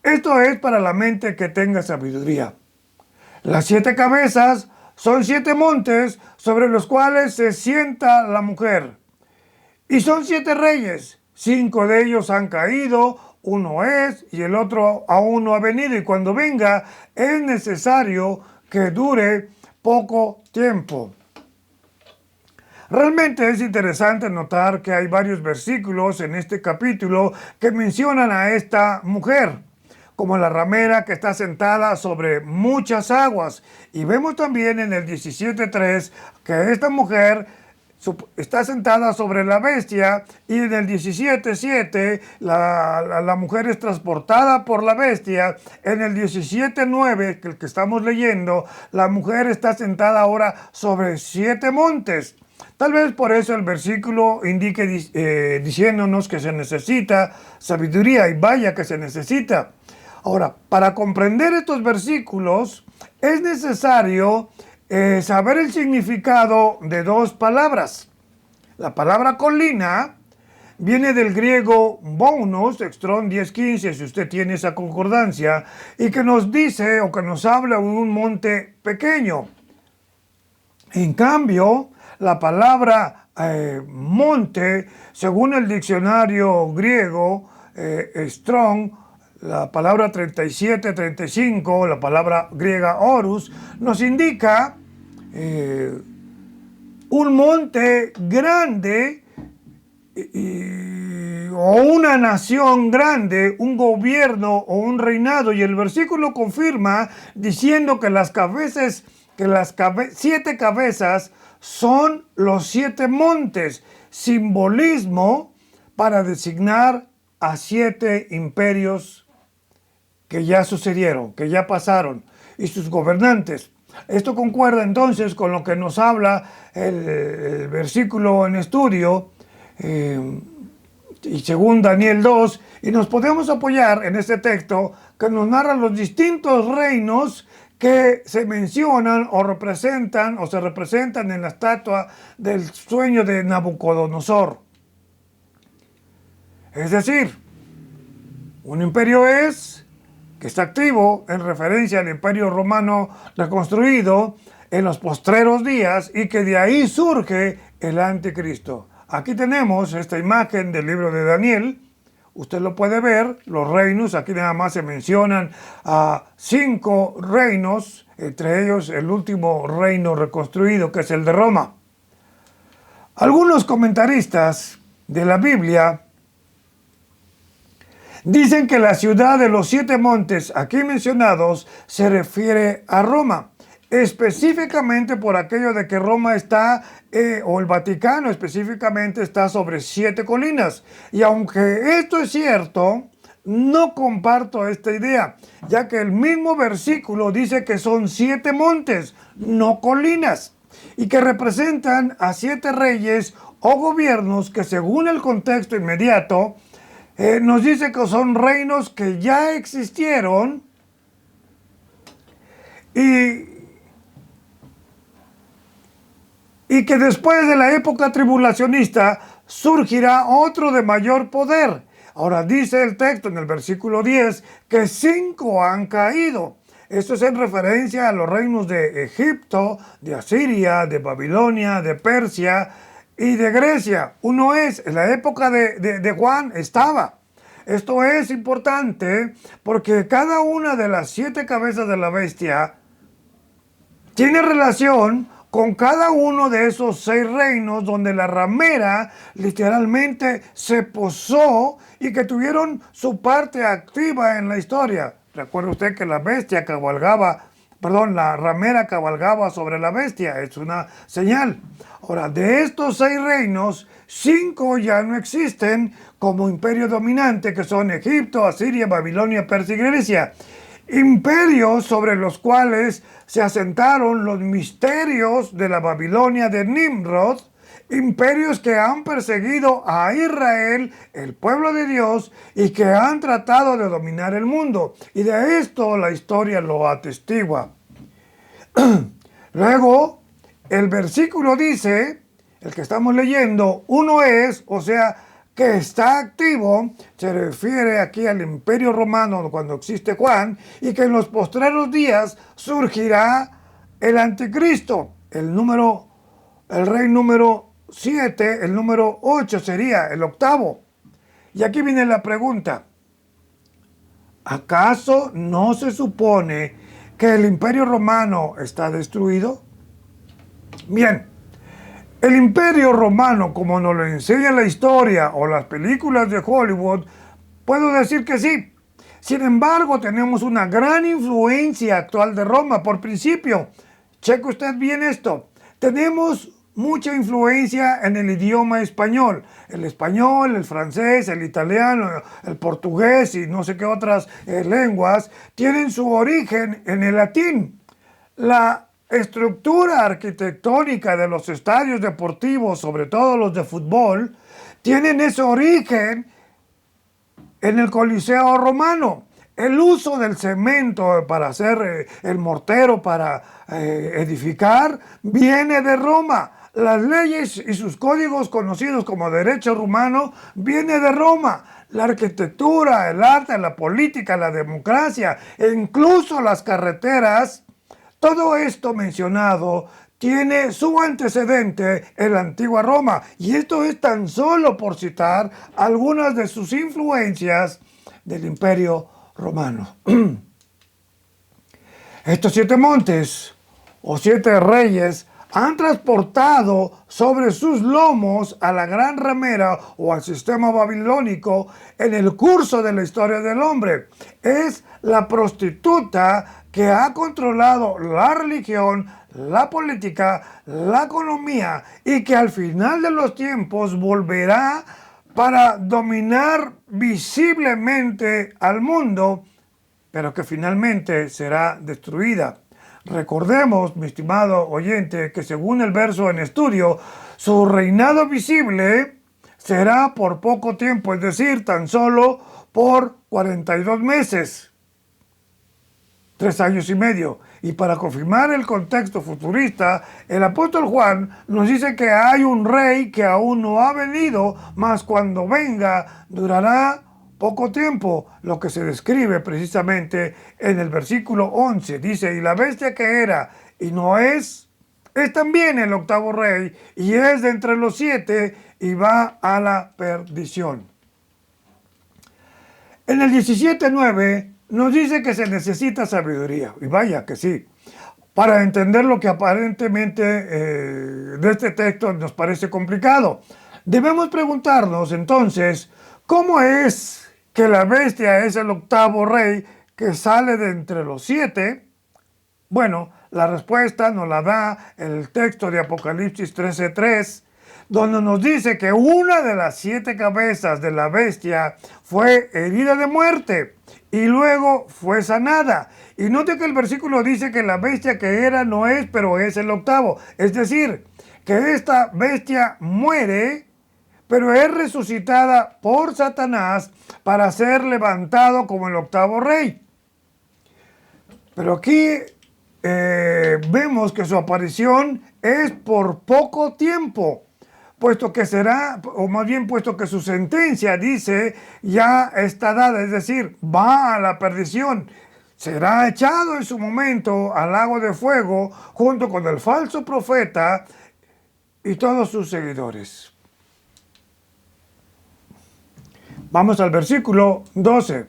Esto es para la mente que tenga sabiduría. Las 7 cabezas son 7 montes sobre los cuales se sienta la mujer. Y son 7 reyes. 5 de ellos han caído, uno es y el otro aún no ha venido. Y cuando venga es necesario que dure poco tiempo. Realmente es interesante notar que hay varios versículos en este capítulo que mencionan a esta mujer como la ramera que está sentada sobre muchas aguas. Y vemos también en el 17:3 que esta mujer está sentada sobre la bestia, y en el 17:7 la mujer es transportada por la bestia. En el 17:9, el que estamos leyendo, la mujer está sentada ahora sobre 7 montes. Tal vez por eso el versículo indique diciéndonos que se necesita sabiduría, y vaya que se necesita. Ahora, para comprender estos versículos es necesario saber el significado de 2 palabras. La palabra colina viene del griego bounos, Strong 10:15, si usted tiene esa concordancia, y que nos dice o que nos habla de un monte pequeño. En cambio, la palabra monte, según el diccionario griego Strong, la palabra 37-35, la palabra griega orus, nos indica un monte grande o una nación grande, un gobierno o un reinado. Y el versículo confirma diciendo que las 7 cabezas son los 7 montes, simbolismo para designar a 7 imperios que ya sucedieron, que ya pasaron, y sus gobernantes. Esto concuerda entonces con lo que nos habla el versículo en estudio, y según Daniel 2, y nos podemos apoyar en este texto que nos narra los distintos reinos que se mencionan o se representan en la estatua del sueño de Nabucodonosor. Es decir, un imperio que está activo en referencia al imperio romano reconstruido en los postreros días, y que de ahí surge el anticristo. Aquí tenemos esta imagen del libro de Daniel. Usted lo puede ver, los reinos. Aquí nada más se mencionan a 5 reinos, entre ellos el último reino reconstruido, que es el de Roma. Algunos comentaristas de la Biblia dicen que la ciudad de los 7 montes aquí mencionados se refiere a Roma, específicamente por aquello de que Roma está, o el Vaticano específicamente, está sobre 7 colinas. Y aunque esto es cierto, no comparto esta idea, ya que el mismo versículo dice que son 7 montes, no colinas, y que representan a 7 reyes o gobiernos que, según el contexto inmediato, nos dice que son reinos que ya existieron y que después de la época tribulacionista surgirá otro de mayor poder. Ahora dice el texto en el versículo 10 que 5 han caído. Esto es en referencia a los reinos de Egipto, de Asiria, de Babilonia, de Persia y de Grecia. Uno es, en la época de Juan estaba. Esto es importante porque cada una de las 7 cabezas de la bestia tiene relación con cada uno de esos 6 reinos donde la ramera literalmente se posó y que tuvieron su parte activa en la historia. Recuerde usted que la ramera cabalgaba sobre la bestia, es una señal. Ahora, de estos 6 reinos, 5 ya no existen como imperio dominante, que son Egipto, Asiria, Babilonia, Persia y Grecia. Imperios sobre los cuales se asentaron los misterios de la Babilonia de Nimrod, imperios que han perseguido a Israel, el pueblo de Dios, y que han tratado de dominar el mundo. Y de esto la historia lo atestigua. Luego, el versículo dice, el que estamos leyendo, uno es, o sea, que está activo, se refiere aquí al Imperio Romano cuando existe Juan, y que en los postreros días surgirá el anticristo, el rey número 7, el número 8 sería el octavo. Y aquí viene la pregunta, ¿acaso no se supone que el Imperio Romano está destruido? Bien. El Imperio Romano, como nos lo enseña la historia o las películas de Hollywood, puedo decir que sí. Sin embargo, tenemos una gran influencia actual de Roma. Por principio, cheque usted bien esto. Tenemos mucha influencia en el idioma español. El español, el francés, el italiano, el portugués y no sé qué otras lenguas tienen su origen en el latín. La estructura arquitectónica de los estadios deportivos, sobre todo los de fútbol, tienen ese origen en el Coliseo romano. El uso del cemento para hacer el mortero para edificar viene de Roma. Las leyes y sus códigos conocidos como derecho romano viene de Roma. La arquitectura, el arte, la política, la democracia e incluso las carreteras, todo esto mencionado tiene su antecedente en la antigua Roma. Y esto es tan solo por citar algunas de sus influencias del Imperio Romano. Estos 7 montes o 7 reyes han transportado sobre sus lomos a la gran ramera o al sistema babilónico en el curso de la historia del hombre. Es la prostituta que ha controlado la religión, la política, la economía y que al final de los tiempos volverá para dominar visiblemente al mundo, pero que finalmente será destruida. Recordemos, mi estimado oyente, que según el verso en estudio, su reinado visible será por poco tiempo, es decir, tan solo por 42 meses. 3 años y medio. Y para confirmar el contexto futurista, el apóstol Juan nos dice que hay un rey que aún no ha venido, mas cuando venga durará poco tiempo, lo que se describe precisamente en el versículo 11. Dice, y la bestia que era y no es también el octavo rey, y es de entre los 7, y va a la perdición. En el 17:9 nos dice que se necesita sabiduría, y vaya que sí, para entender lo que aparentemente de este texto nos parece complicado. Debemos preguntarnos entonces, ¿cómo es que la bestia es el octavo rey que sale de entre los 7? Bueno, la respuesta nos la da el texto de Apocalipsis 13:3. donde nos dice que una de las 7 cabezas de la bestia fue herida de muerte y luego fue sanada. Y note que el versículo dice que la bestia que era no es, pero es el octavo. Es decir, que esta bestia muere, pero es resucitada por Satanás para ser levantado como el octavo rey. Pero aquí vemos que su aparición es por poco tiempo, puesto que será, o más bien puesto que su sentencia, dice, ya está dada, es decir, va a la perdición. Será echado en su momento al lago de fuego junto con el falso profeta y todos sus seguidores. Vamos al versículo 12.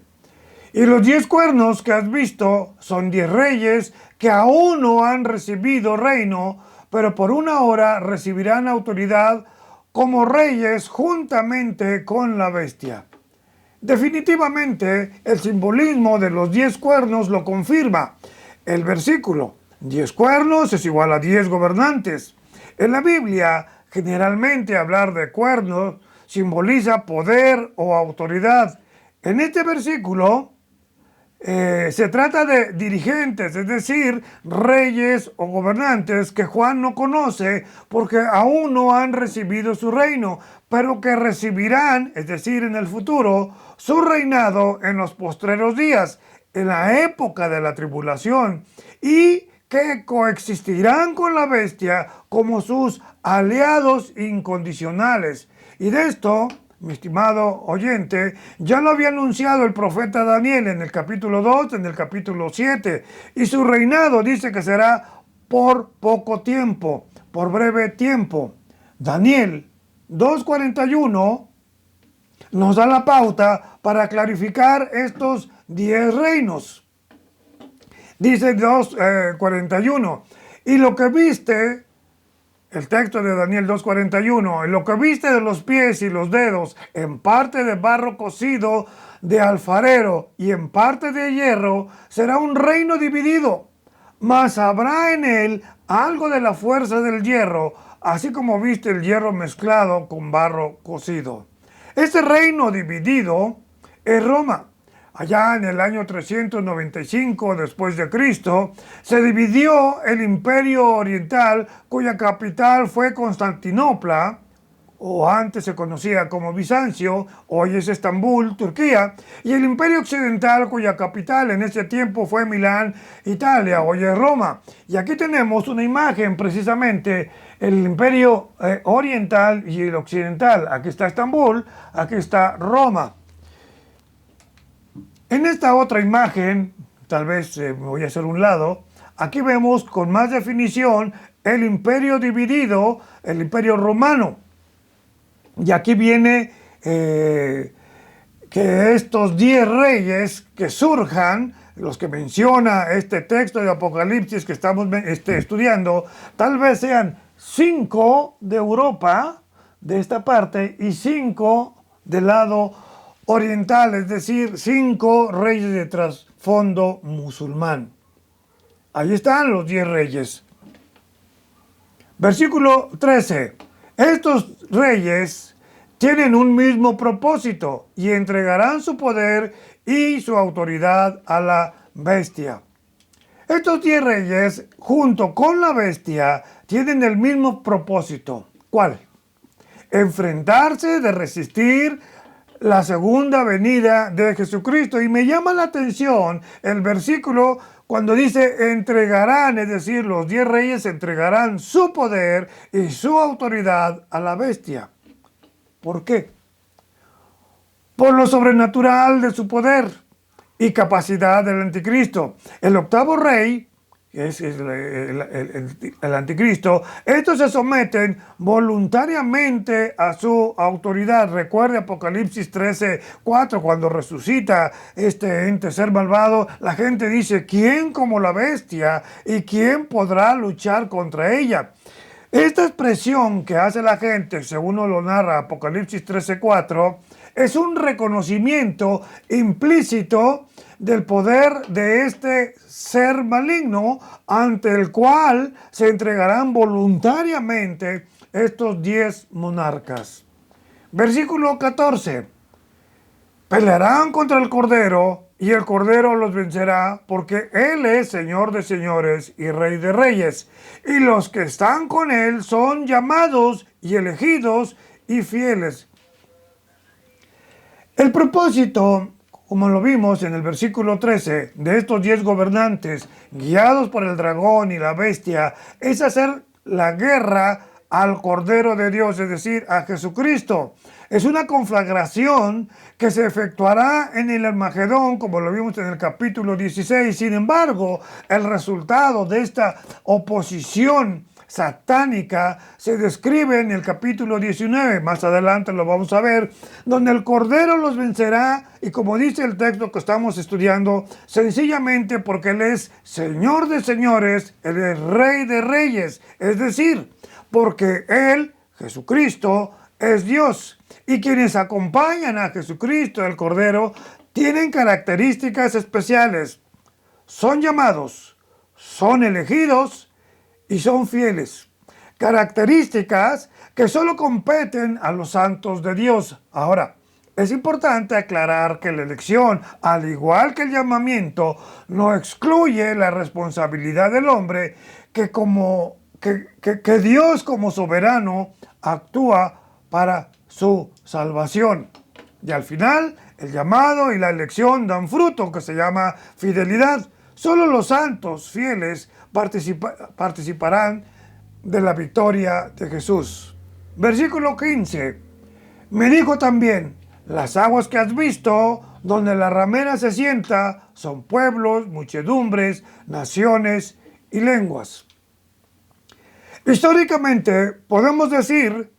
Y los 10 cuernos que has visto son 10 reyes que aún no han recibido reino, pero por una hora recibirán autoridad como reyes juntamente con la bestia. Definitivamente, el simbolismo de los 10 cuernos lo confirma. El versículo, 10 cuernos es igual a 10 gobernantes. En la Biblia, generalmente hablar de cuernos simboliza poder o autoridad. En este versículo, se trata de dirigentes, es decir, reyes o gobernantes que Juan no conoce porque aún no han recibido su reino, pero que recibirán, es decir, en el futuro, su reinado en los postreros días, en la época de la tribulación, y que coexistirán con la bestia como sus aliados incondicionales. Y de esto, mi estimado oyente, ya lo había anunciado el profeta Daniel en el capítulo 2, en el capítulo 7, y su reinado dice que será por poco tiempo, por breve tiempo. Daniel 2:41 nos da la pauta para clarificar estos 10 reinos. Dice 2:41, y lo que viste, el texto de Daniel 2:41, en lo que viste de los pies y los dedos, en parte de barro cocido de alfarero y en parte de hierro, será un reino dividido, mas habrá en él algo de la fuerza del hierro, así como viste el hierro mezclado con barro cocido. Este reino dividido es Roma. Allá en el año 395 después de Cristo, se dividió el Imperio Oriental, cuya capital fue Constantinopla, o antes se conocía como Bizancio, hoy es Estambul, Turquía, y el Imperio Occidental, cuya capital en ese tiempo fue Milán, Italia, hoy es Roma. Y aquí tenemos una imagen precisamente, el Imperio Oriental y el Occidental. Aquí está Estambul, aquí está Roma. En esta otra imagen, tal vez me voy a hacer un lado, aquí vemos con más definición el imperio dividido, el imperio romano. Y aquí viene que estos 10 reyes que surjan, los que menciona este texto de Apocalipsis que estamos estudiando, tal vez sean 5 de Europa, de esta parte, y 5 del lado oriental, es decir, 5 reyes de trasfondo musulmán. Ahí están los 10 reyes. Versículo 13. Estos reyes tienen un mismo propósito y entregarán su poder y su autoridad a la bestia. Estos 10 reyes, junto con la bestia, tienen el mismo propósito. ¿Cuál? Enfrentarse, de resistir la segunda venida de Jesucristo. Y me llama la atención el versículo cuando dice entregarán, es decir, los 10 reyes entregarán su poder y su autoridad a la bestia. ¿Por qué? Por lo sobrenatural de su poder y capacidad del anticristo. El octavo rey, que es el anticristo, estos se someten voluntariamente a su autoridad. Recuerde Apocalipsis 13:4, cuando resucita este ente ser malvado, la gente dice, ¿quién como la bestia? ¿Y quién podrá luchar contra ella? Esta expresión que hace la gente, según lo narra Apocalipsis 13:4, es un reconocimiento implícito del poder de este ser maligno ante el cual se entregarán voluntariamente estos 10 monarcas. Versículo 14. Pelearán contra el Cordero y el Cordero los vencerá, porque Él es Señor de señores y Rey de reyes. Y los que están con Él son llamados y elegidos y fieles. El propósito, como lo vimos en el versículo 13, de estos 10 gobernantes guiados por el dragón y la bestia, es hacer la guerra al Cordero de Dios, es decir, a Jesucristo. Es una conflagración que se efectuará en el Armagedón, como lo vimos en el capítulo 16. Sin embargo, el resultado de esta oposición satánica se describe en el capítulo 19, más adelante lo vamos a ver, donde el Cordero los vencerá, y como dice el texto que estamos estudiando, sencillamente porque Él es Señor de señores, Él es Rey de reyes, es decir, porque Él, Jesucristo, es Dios, y quienes acompañan a Jesucristo, el Cordero, tienen características especiales, son llamados, son elegidos, y son fieles. Características que solo competen a los santos de Dios. Ahora, es importante aclarar que la elección, al igual que el llamamiento, no excluye la responsabilidad del hombre que Dios como soberano actúa para su salvación. Y al final, el llamado y la elección dan fruto que se llama fidelidad. Solo los santos fieles participarán de la victoria de Jesús. Versículo 15. Me dijo también, las aguas que has visto, donde la ramera se sienta, son pueblos, muchedumbres, naciones y lenguas. Históricamente podemos decir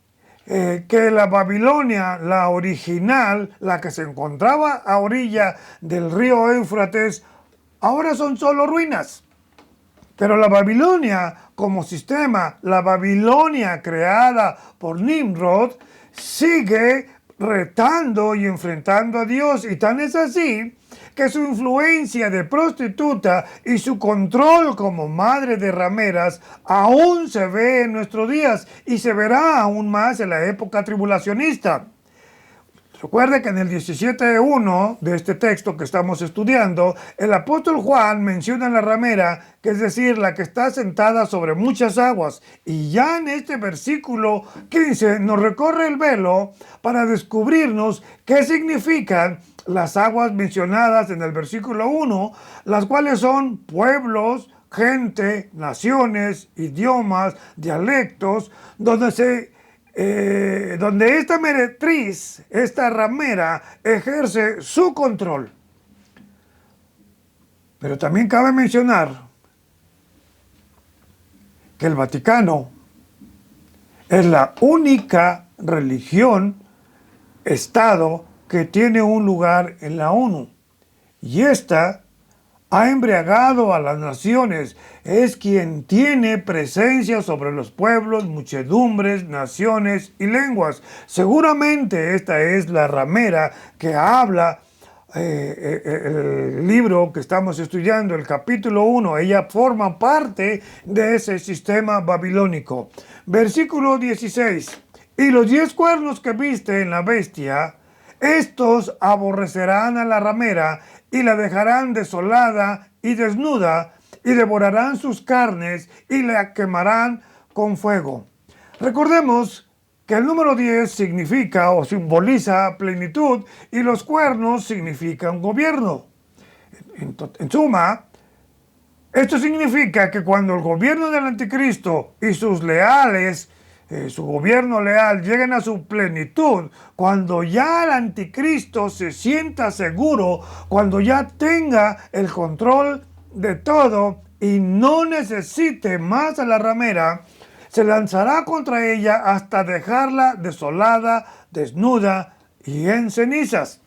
que la Babilonia, la original, la que se encontraba a orilla del río Éufrates, ahora son solo ruinas. Pero la Babilonia como sistema, la Babilonia creada por Nimrod, sigue retando y enfrentando a Dios. Y tan es así que su influencia de prostituta y su control como madre de rameras aún se ve en nuestros días y se verá aún más en la época tribulacionista. Recuerde que en el 17.1 de este texto que estamos estudiando, el apóstol Juan menciona la ramera, que es decir, la que está sentada sobre muchas aguas. Y ya en este versículo 15 nos recorre el velo para descubrirnos qué significan las aguas mencionadas en el versículo 1, las cuales son pueblos, gente, naciones, idiomas, dialectos, donde esta meretriz, esta ramera, ejerce su control. Pero también cabe mencionar que el Vaticano es la única religión, Estado, que tiene un lugar en la ONU. Y esta ha embriagado a las naciones, es quien tiene presencia sobre los pueblos, muchedumbres, naciones y lenguas. Seguramente esta es la ramera que habla el libro que estamos estudiando, el capítulo 1. Ella forma parte de ese sistema babilónico. Versículo 16. Y los 10 cuernos que viste en la bestia, estos aborrecerán a la ramera y la dejarán desolada y desnuda, y devorarán sus carnes y la quemarán con fuego. Recordemos que el número 10 significa o simboliza plenitud y los cuernos significan gobierno. En suma, esto significa que cuando el gobierno del anticristo y sus leales, su gobierno leal, lleguen a su plenitud, cuando ya el anticristo se sienta seguro, cuando ya tenga el control de todo y no necesite más a la ramera, se lanzará contra ella hasta dejarla desolada, desnuda y en cenizas,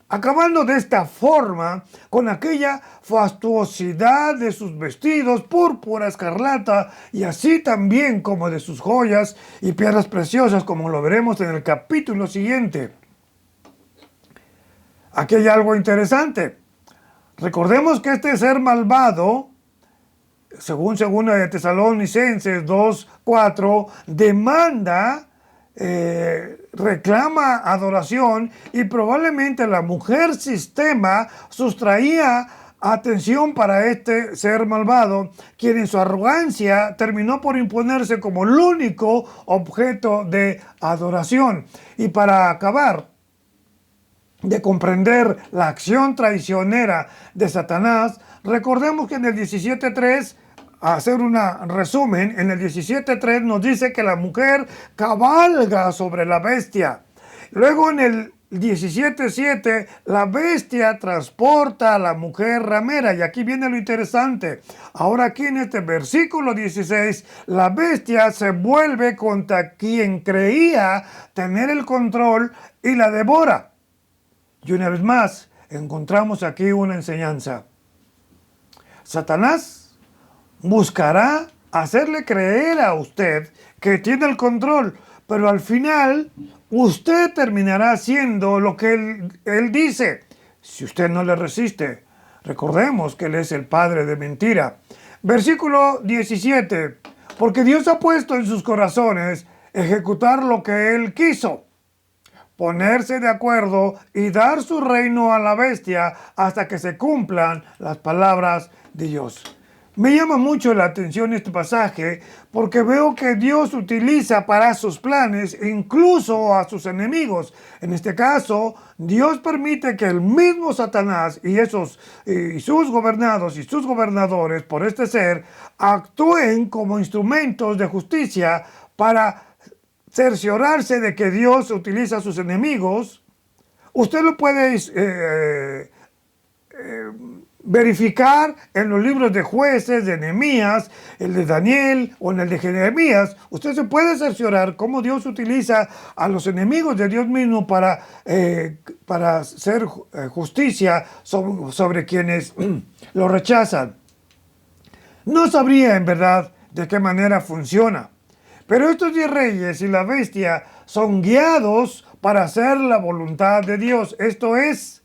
acabando de esta forma con aquella fastuosidad de sus vestidos púrpura escarlata, y así también como de sus joyas y piedras preciosas, como lo veremos en el capítulo siguiente. Aquí hay algo interesante. Recordemos que este ser malvado, según 2 de Tesalonicenses 2:4, demanda, reclama adoración, y probablemente la mujer sistema sustraía atención para este ser malvado, quien en su arrogancia terminó por imponerse como el único objeto de adoración. Y para acabar de comprender la acción traicionera de Satanás, recordemos que en el 17:3, a hacer un resumen, en el 17:3 nos dice que la mujer cabalga sobre la bestia. Luego en el 17:7, la bestia transporta a la mujer ramera. Y aquí viene lo interesante. Ahora aquí en este versículo 16, la bestia se vuelve contra quien creía tener el control y la devora. Y una vez más, encontramos aquí una enseñanza. Satanás buscará hacerle creer a usted que tiene el control, pero al final usted terminará haciendo lo que él dice, si usted no le resiste. Recordemos que él es el padre de mentira. Versículo 17. Porque Dios ha puesto en sus corazones ejecutar lo que él quiso, ponerse de acuerdo y dar su reino a la bestia hasta que se cumplan las palabras de Dios. Me llama mucho la atención este pasaje porque veo que Dios utiliza para sus planes incluso a sus enemigos. En este caso, Dios permite que el mismo Satanás y sus gobernados y sus gobernadores por este ser actúen como instrumentos de justicia para cerciorarse de que Dios utiliza a sus enemigos. Usted lo puede verificar en los libros de Jueces, de Nehemías, el de Daniel o en el de Jeremías. Usted se puede cerciorar cómo Dios utiliza a los enemigos de Dios mismo para hacer justicia sobre quienes lo rechazan. No sabría en verdad de qué manera funciona, pero estos 10 reyes y la bestia son guiados para hacer la voluntad de Dios. Esto es,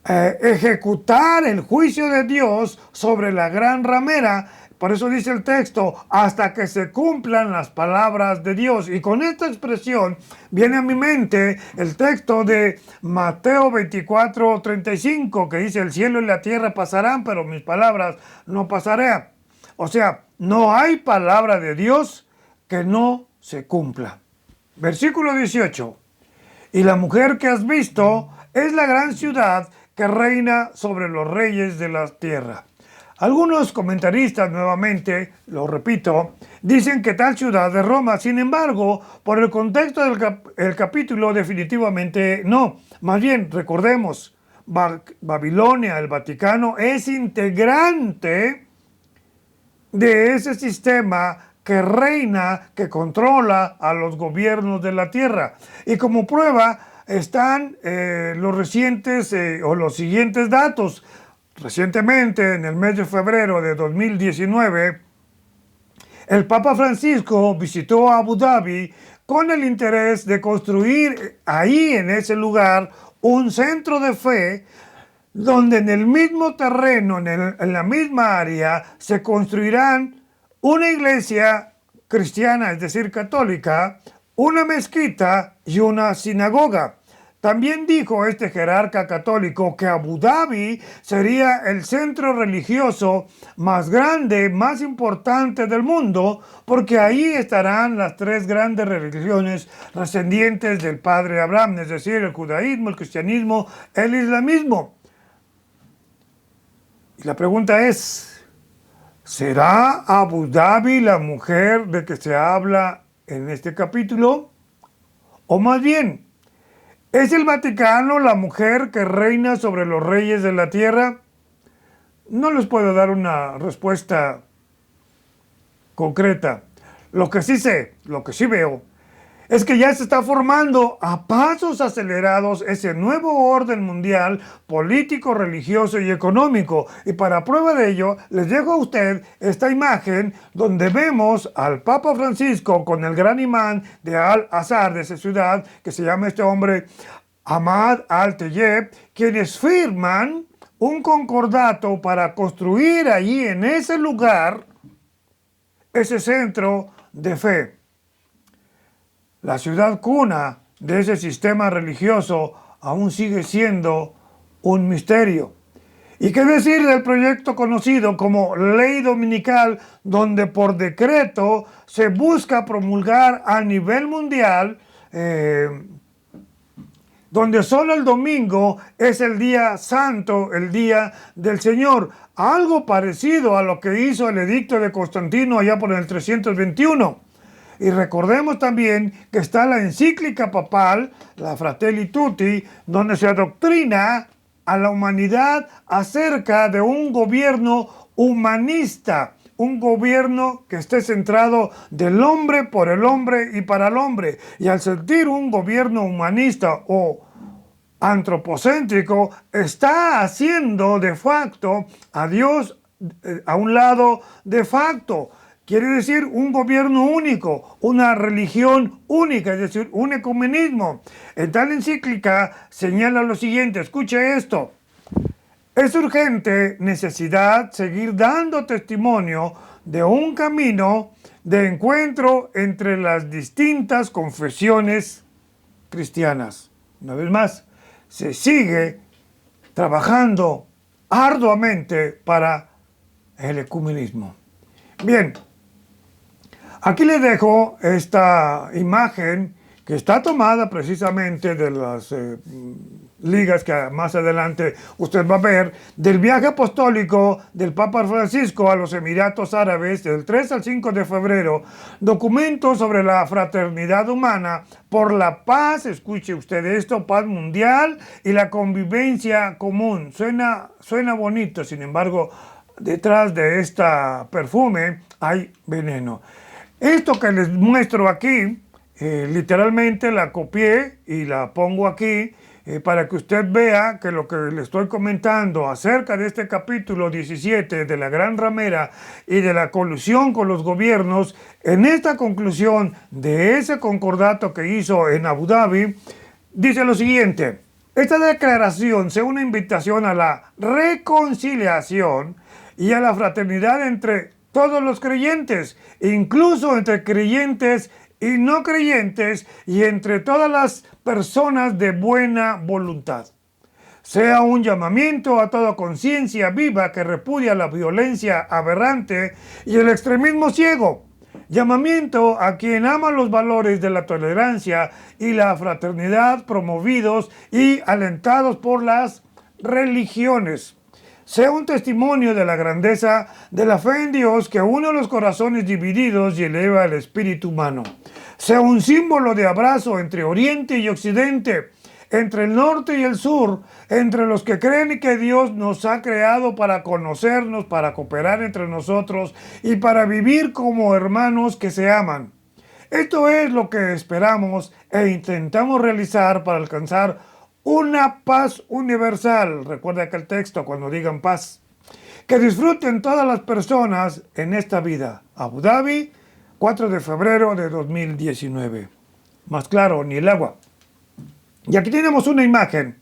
ejecutar el juicio de Dios sobre la gran ramera. Por eso dice el texto, hasta que se cumplan las palabras de Dios. Y con esta expresión viene a mi mente el texto de Mateo 24:35, que dice, el cielo y la tierra pasarán, pero mis palabras no pasarán. O sea, no hay palabra de Dios que no se cumpla. Versículo 18. Y la mujer que has visto es la gran ciudad que reina sobre los reyes de la tierra. Algunos comentaristas, nuevamente, lo repito, dicen que tal ciudad es Roma. Sin embargo, por el contexto del capítulo, definitivamente no. Más bien, recordemos, Babilonia, el Vaticano, es integrante de ese sistema que reina, que controla a los gobiernos de la tierra. Y como prueba están los siguientes datos. Recientemente, en el mes de febrero de 2019, el Papa Francisco visitó a Abu Dhabi con el interés de construir ahí, en ese lugar, un centro de fe donde en el mismo terreno, en la misma área, se construirán una iglesia cristiana, es decir, católica, una mezquita y una sinagoga. También dijo este jerarca católico que Abu Dhabi sería el centro religioso más grande, más importante del mundo, porque ahí estarán las 3 grandes religiones descendientes del padre Abraham, es decir, el judaísmo, el cristianismo, el islamismo. Y la pregunta es, ¿será Abu Dhabi la mujer de que se habla en este capítulo? O más bien, ¿es el Vaticano la mujer que reina sobre los reyes de la tierra? No les puedo dar una respuesta concreta. Lo que sí sé, lo que sí veo, es que ya se está formando a pasos acelerados ese nuevo orden mundial político, religioso y económico. Y para prueba de ello, les dejo a usted esta imagen donde vemos al Papa Francisco con el gran imán de Al-Azhar, de esa ciudad, que se llama este hombre Ahmad al-Tayeb, quienes firman un concordato para construir allí en ese lugar ese centro de fe. La ciudad cuna de ese sistema religioso aún sigue siendo un misterio. ¿Y qué decir del proyecto conocido como Ley Dominical, donde por decreto se busca promulgar a nivel mundial, donde solo el domingo es el día santo, el día del Señor? Algo parecido a lo que hizo el edicto de Constantino allá por el 321. Y recordemos también que está la encíclica papal, la Fratelli Tutti, donde se adoctrina a la humanidad acerca de un gobierno humanista, un gobierno que esté centrado del hombre, por el hombre y para el hombre. Y al sentir un gobierno humanista o antropocéntrico, está haciendo de facto a Dios a un lado de facto. Quiere decir un gobierno único, una religión única, es decir, un ecumenismo. En tal encíclica señala lo siguiente, escuche esto: es urgente necesidad seguir dando testimonio de un camino de encuentro entre las distintas confesiones cristianas. Una vez más, se sigue trabajando arduamente para el ecumenismo. Bien, aquí les dejo esta imagen que está tomada precisamente de las ligas que más adelante usted va a ver, del viaje apostólico del Papa Francisco a los Emiratos Árabes del 3 al 5 de febrero, documento sobre la fraternidad humana por la paz, escuche usted esto, paz mundial y la convivencia común. Suena bonito, sin embargo, detrás de esta perfume hay veneno. Esto que les muestro aquí, literalmente la copié y la pongo aquí para que usted vea que lo que le estoy comentando acerca de este capítulo 17 de la Gran Ramera y de la colusión con los gobiernos, en esta conclusión de ese concordato que hizo en Abu Dhabi, dice lo siguiente: esta declaración sea una invitación a la reconciliación y a la fraternidad entre todos los creyentes, incluso entre creyentes y no creyentes, y entre todas las personas de buena voluntad. Sea un llamamiento a toda conciencia viva que repudia la violencia aberrante y el extremismo ciego. Llamamiento a quien ama los valores de la tolerancia y la fraternidad promovidos y alentados por las religiones. Sea un testimonio de la grandeza de la fe en Dios que une los corazones divididos y eleva el espíritu humano. Sea un símbolo de abrazo entre Oriente y Occidente, entre el norte y el sur, entre los que creen que Dios nos ha creado para conocernos, para cooperar entre nosotros y para vivir como hermanos que se aman. Esto es lo que esperamos e intentamos realizar para alcanzar una paz universal. Recuerda aquel texto cuando digan paz. Que disfruten todas las personas en esta vida. Abu Dhabi, 4 de febrero de 2019. Más claro, ni el agua. Y aquí tenemos una imagen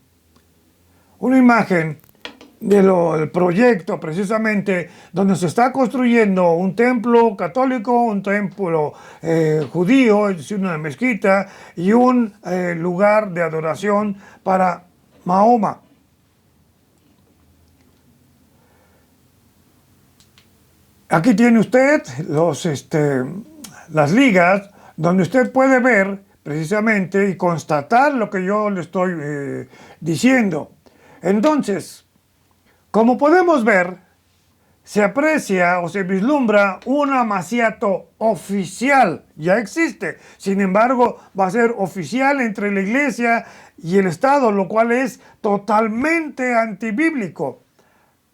del proyecto precisamente donde se está construyendo un templo católico, un templo judío, es decir, una mezquita y un lugar de adoración para Mahoma. Aquí tiene usted las ligas donde usted puede ver precisamente y constatar lo que yo le estoy diciendo. Entonces, como podemos ver, se aprecia o se vislumbra un amaciato oficial, ya existe, sin embargo va a ser oficial entre la Iglesia y el Estado, lo cual es totalmente antibíblico.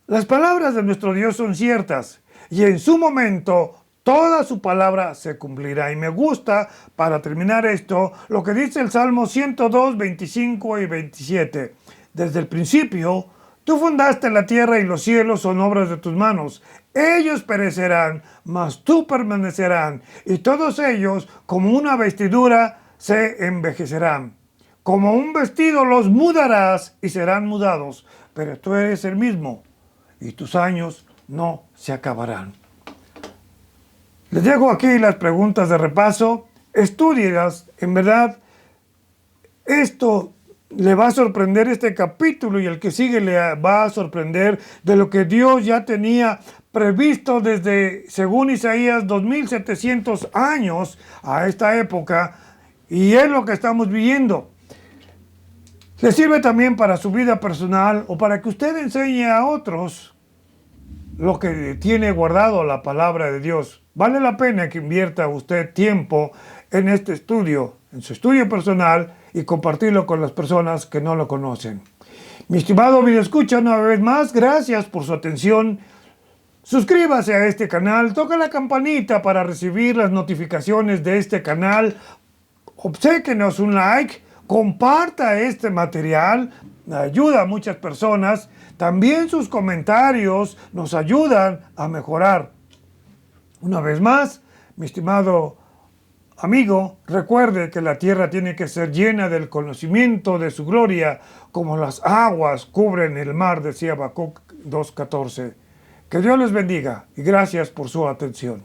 Las palabras de nuestro Dios son ciertas y en su momento toda su palabra se cumplirá. Y me gusta, para terminar esto, lo que dice el Salmo 102, 25 y 27. Desde el principio, tú fundaste la tierra y los cielos son obras de tus manos. Ellos perecerán, mas tú permanecerán, y todos ellos, como una vestidura, se envejecerán. como un vestido los mudarás y serán mudados, pero tú eres el mismo y tus años no se acabarán. Les dejo aquí las preguntas de repaso. Estúdielas, en verdad, esto le va a sorprender este capítulo y el que sigue le va a sorprender de lo que Dios ya tenía previsto desde, según Isaías, 2700 años a esta época, y es lo que estamos viviendo. Le sirve también para su vida personal o para que usted enseñe a otros lo que tiene guardado la palabra de Dios. Vale la pena que invierta usted tiempo en este estudio, en su estudio personal, y compartirlo con las personas que no lo conocen. Mi estimado videoescucha, una vez más, gracias por su atención. Suscríbase a este canal, toca la campanita para recibir las notificaciones de este canal, obséquenos un like, comparta este material, ayuda a muchas personas. También sus comentarios nos ayudan a mejorar. Una vez más, mi estimado amigo, recuerde que la tierra tiene que ser llena del conocimiento de su gloria, como las aguas cubren el mar, decía Habacuc 2:14. Que Dios les bendiga y gracias por su atención.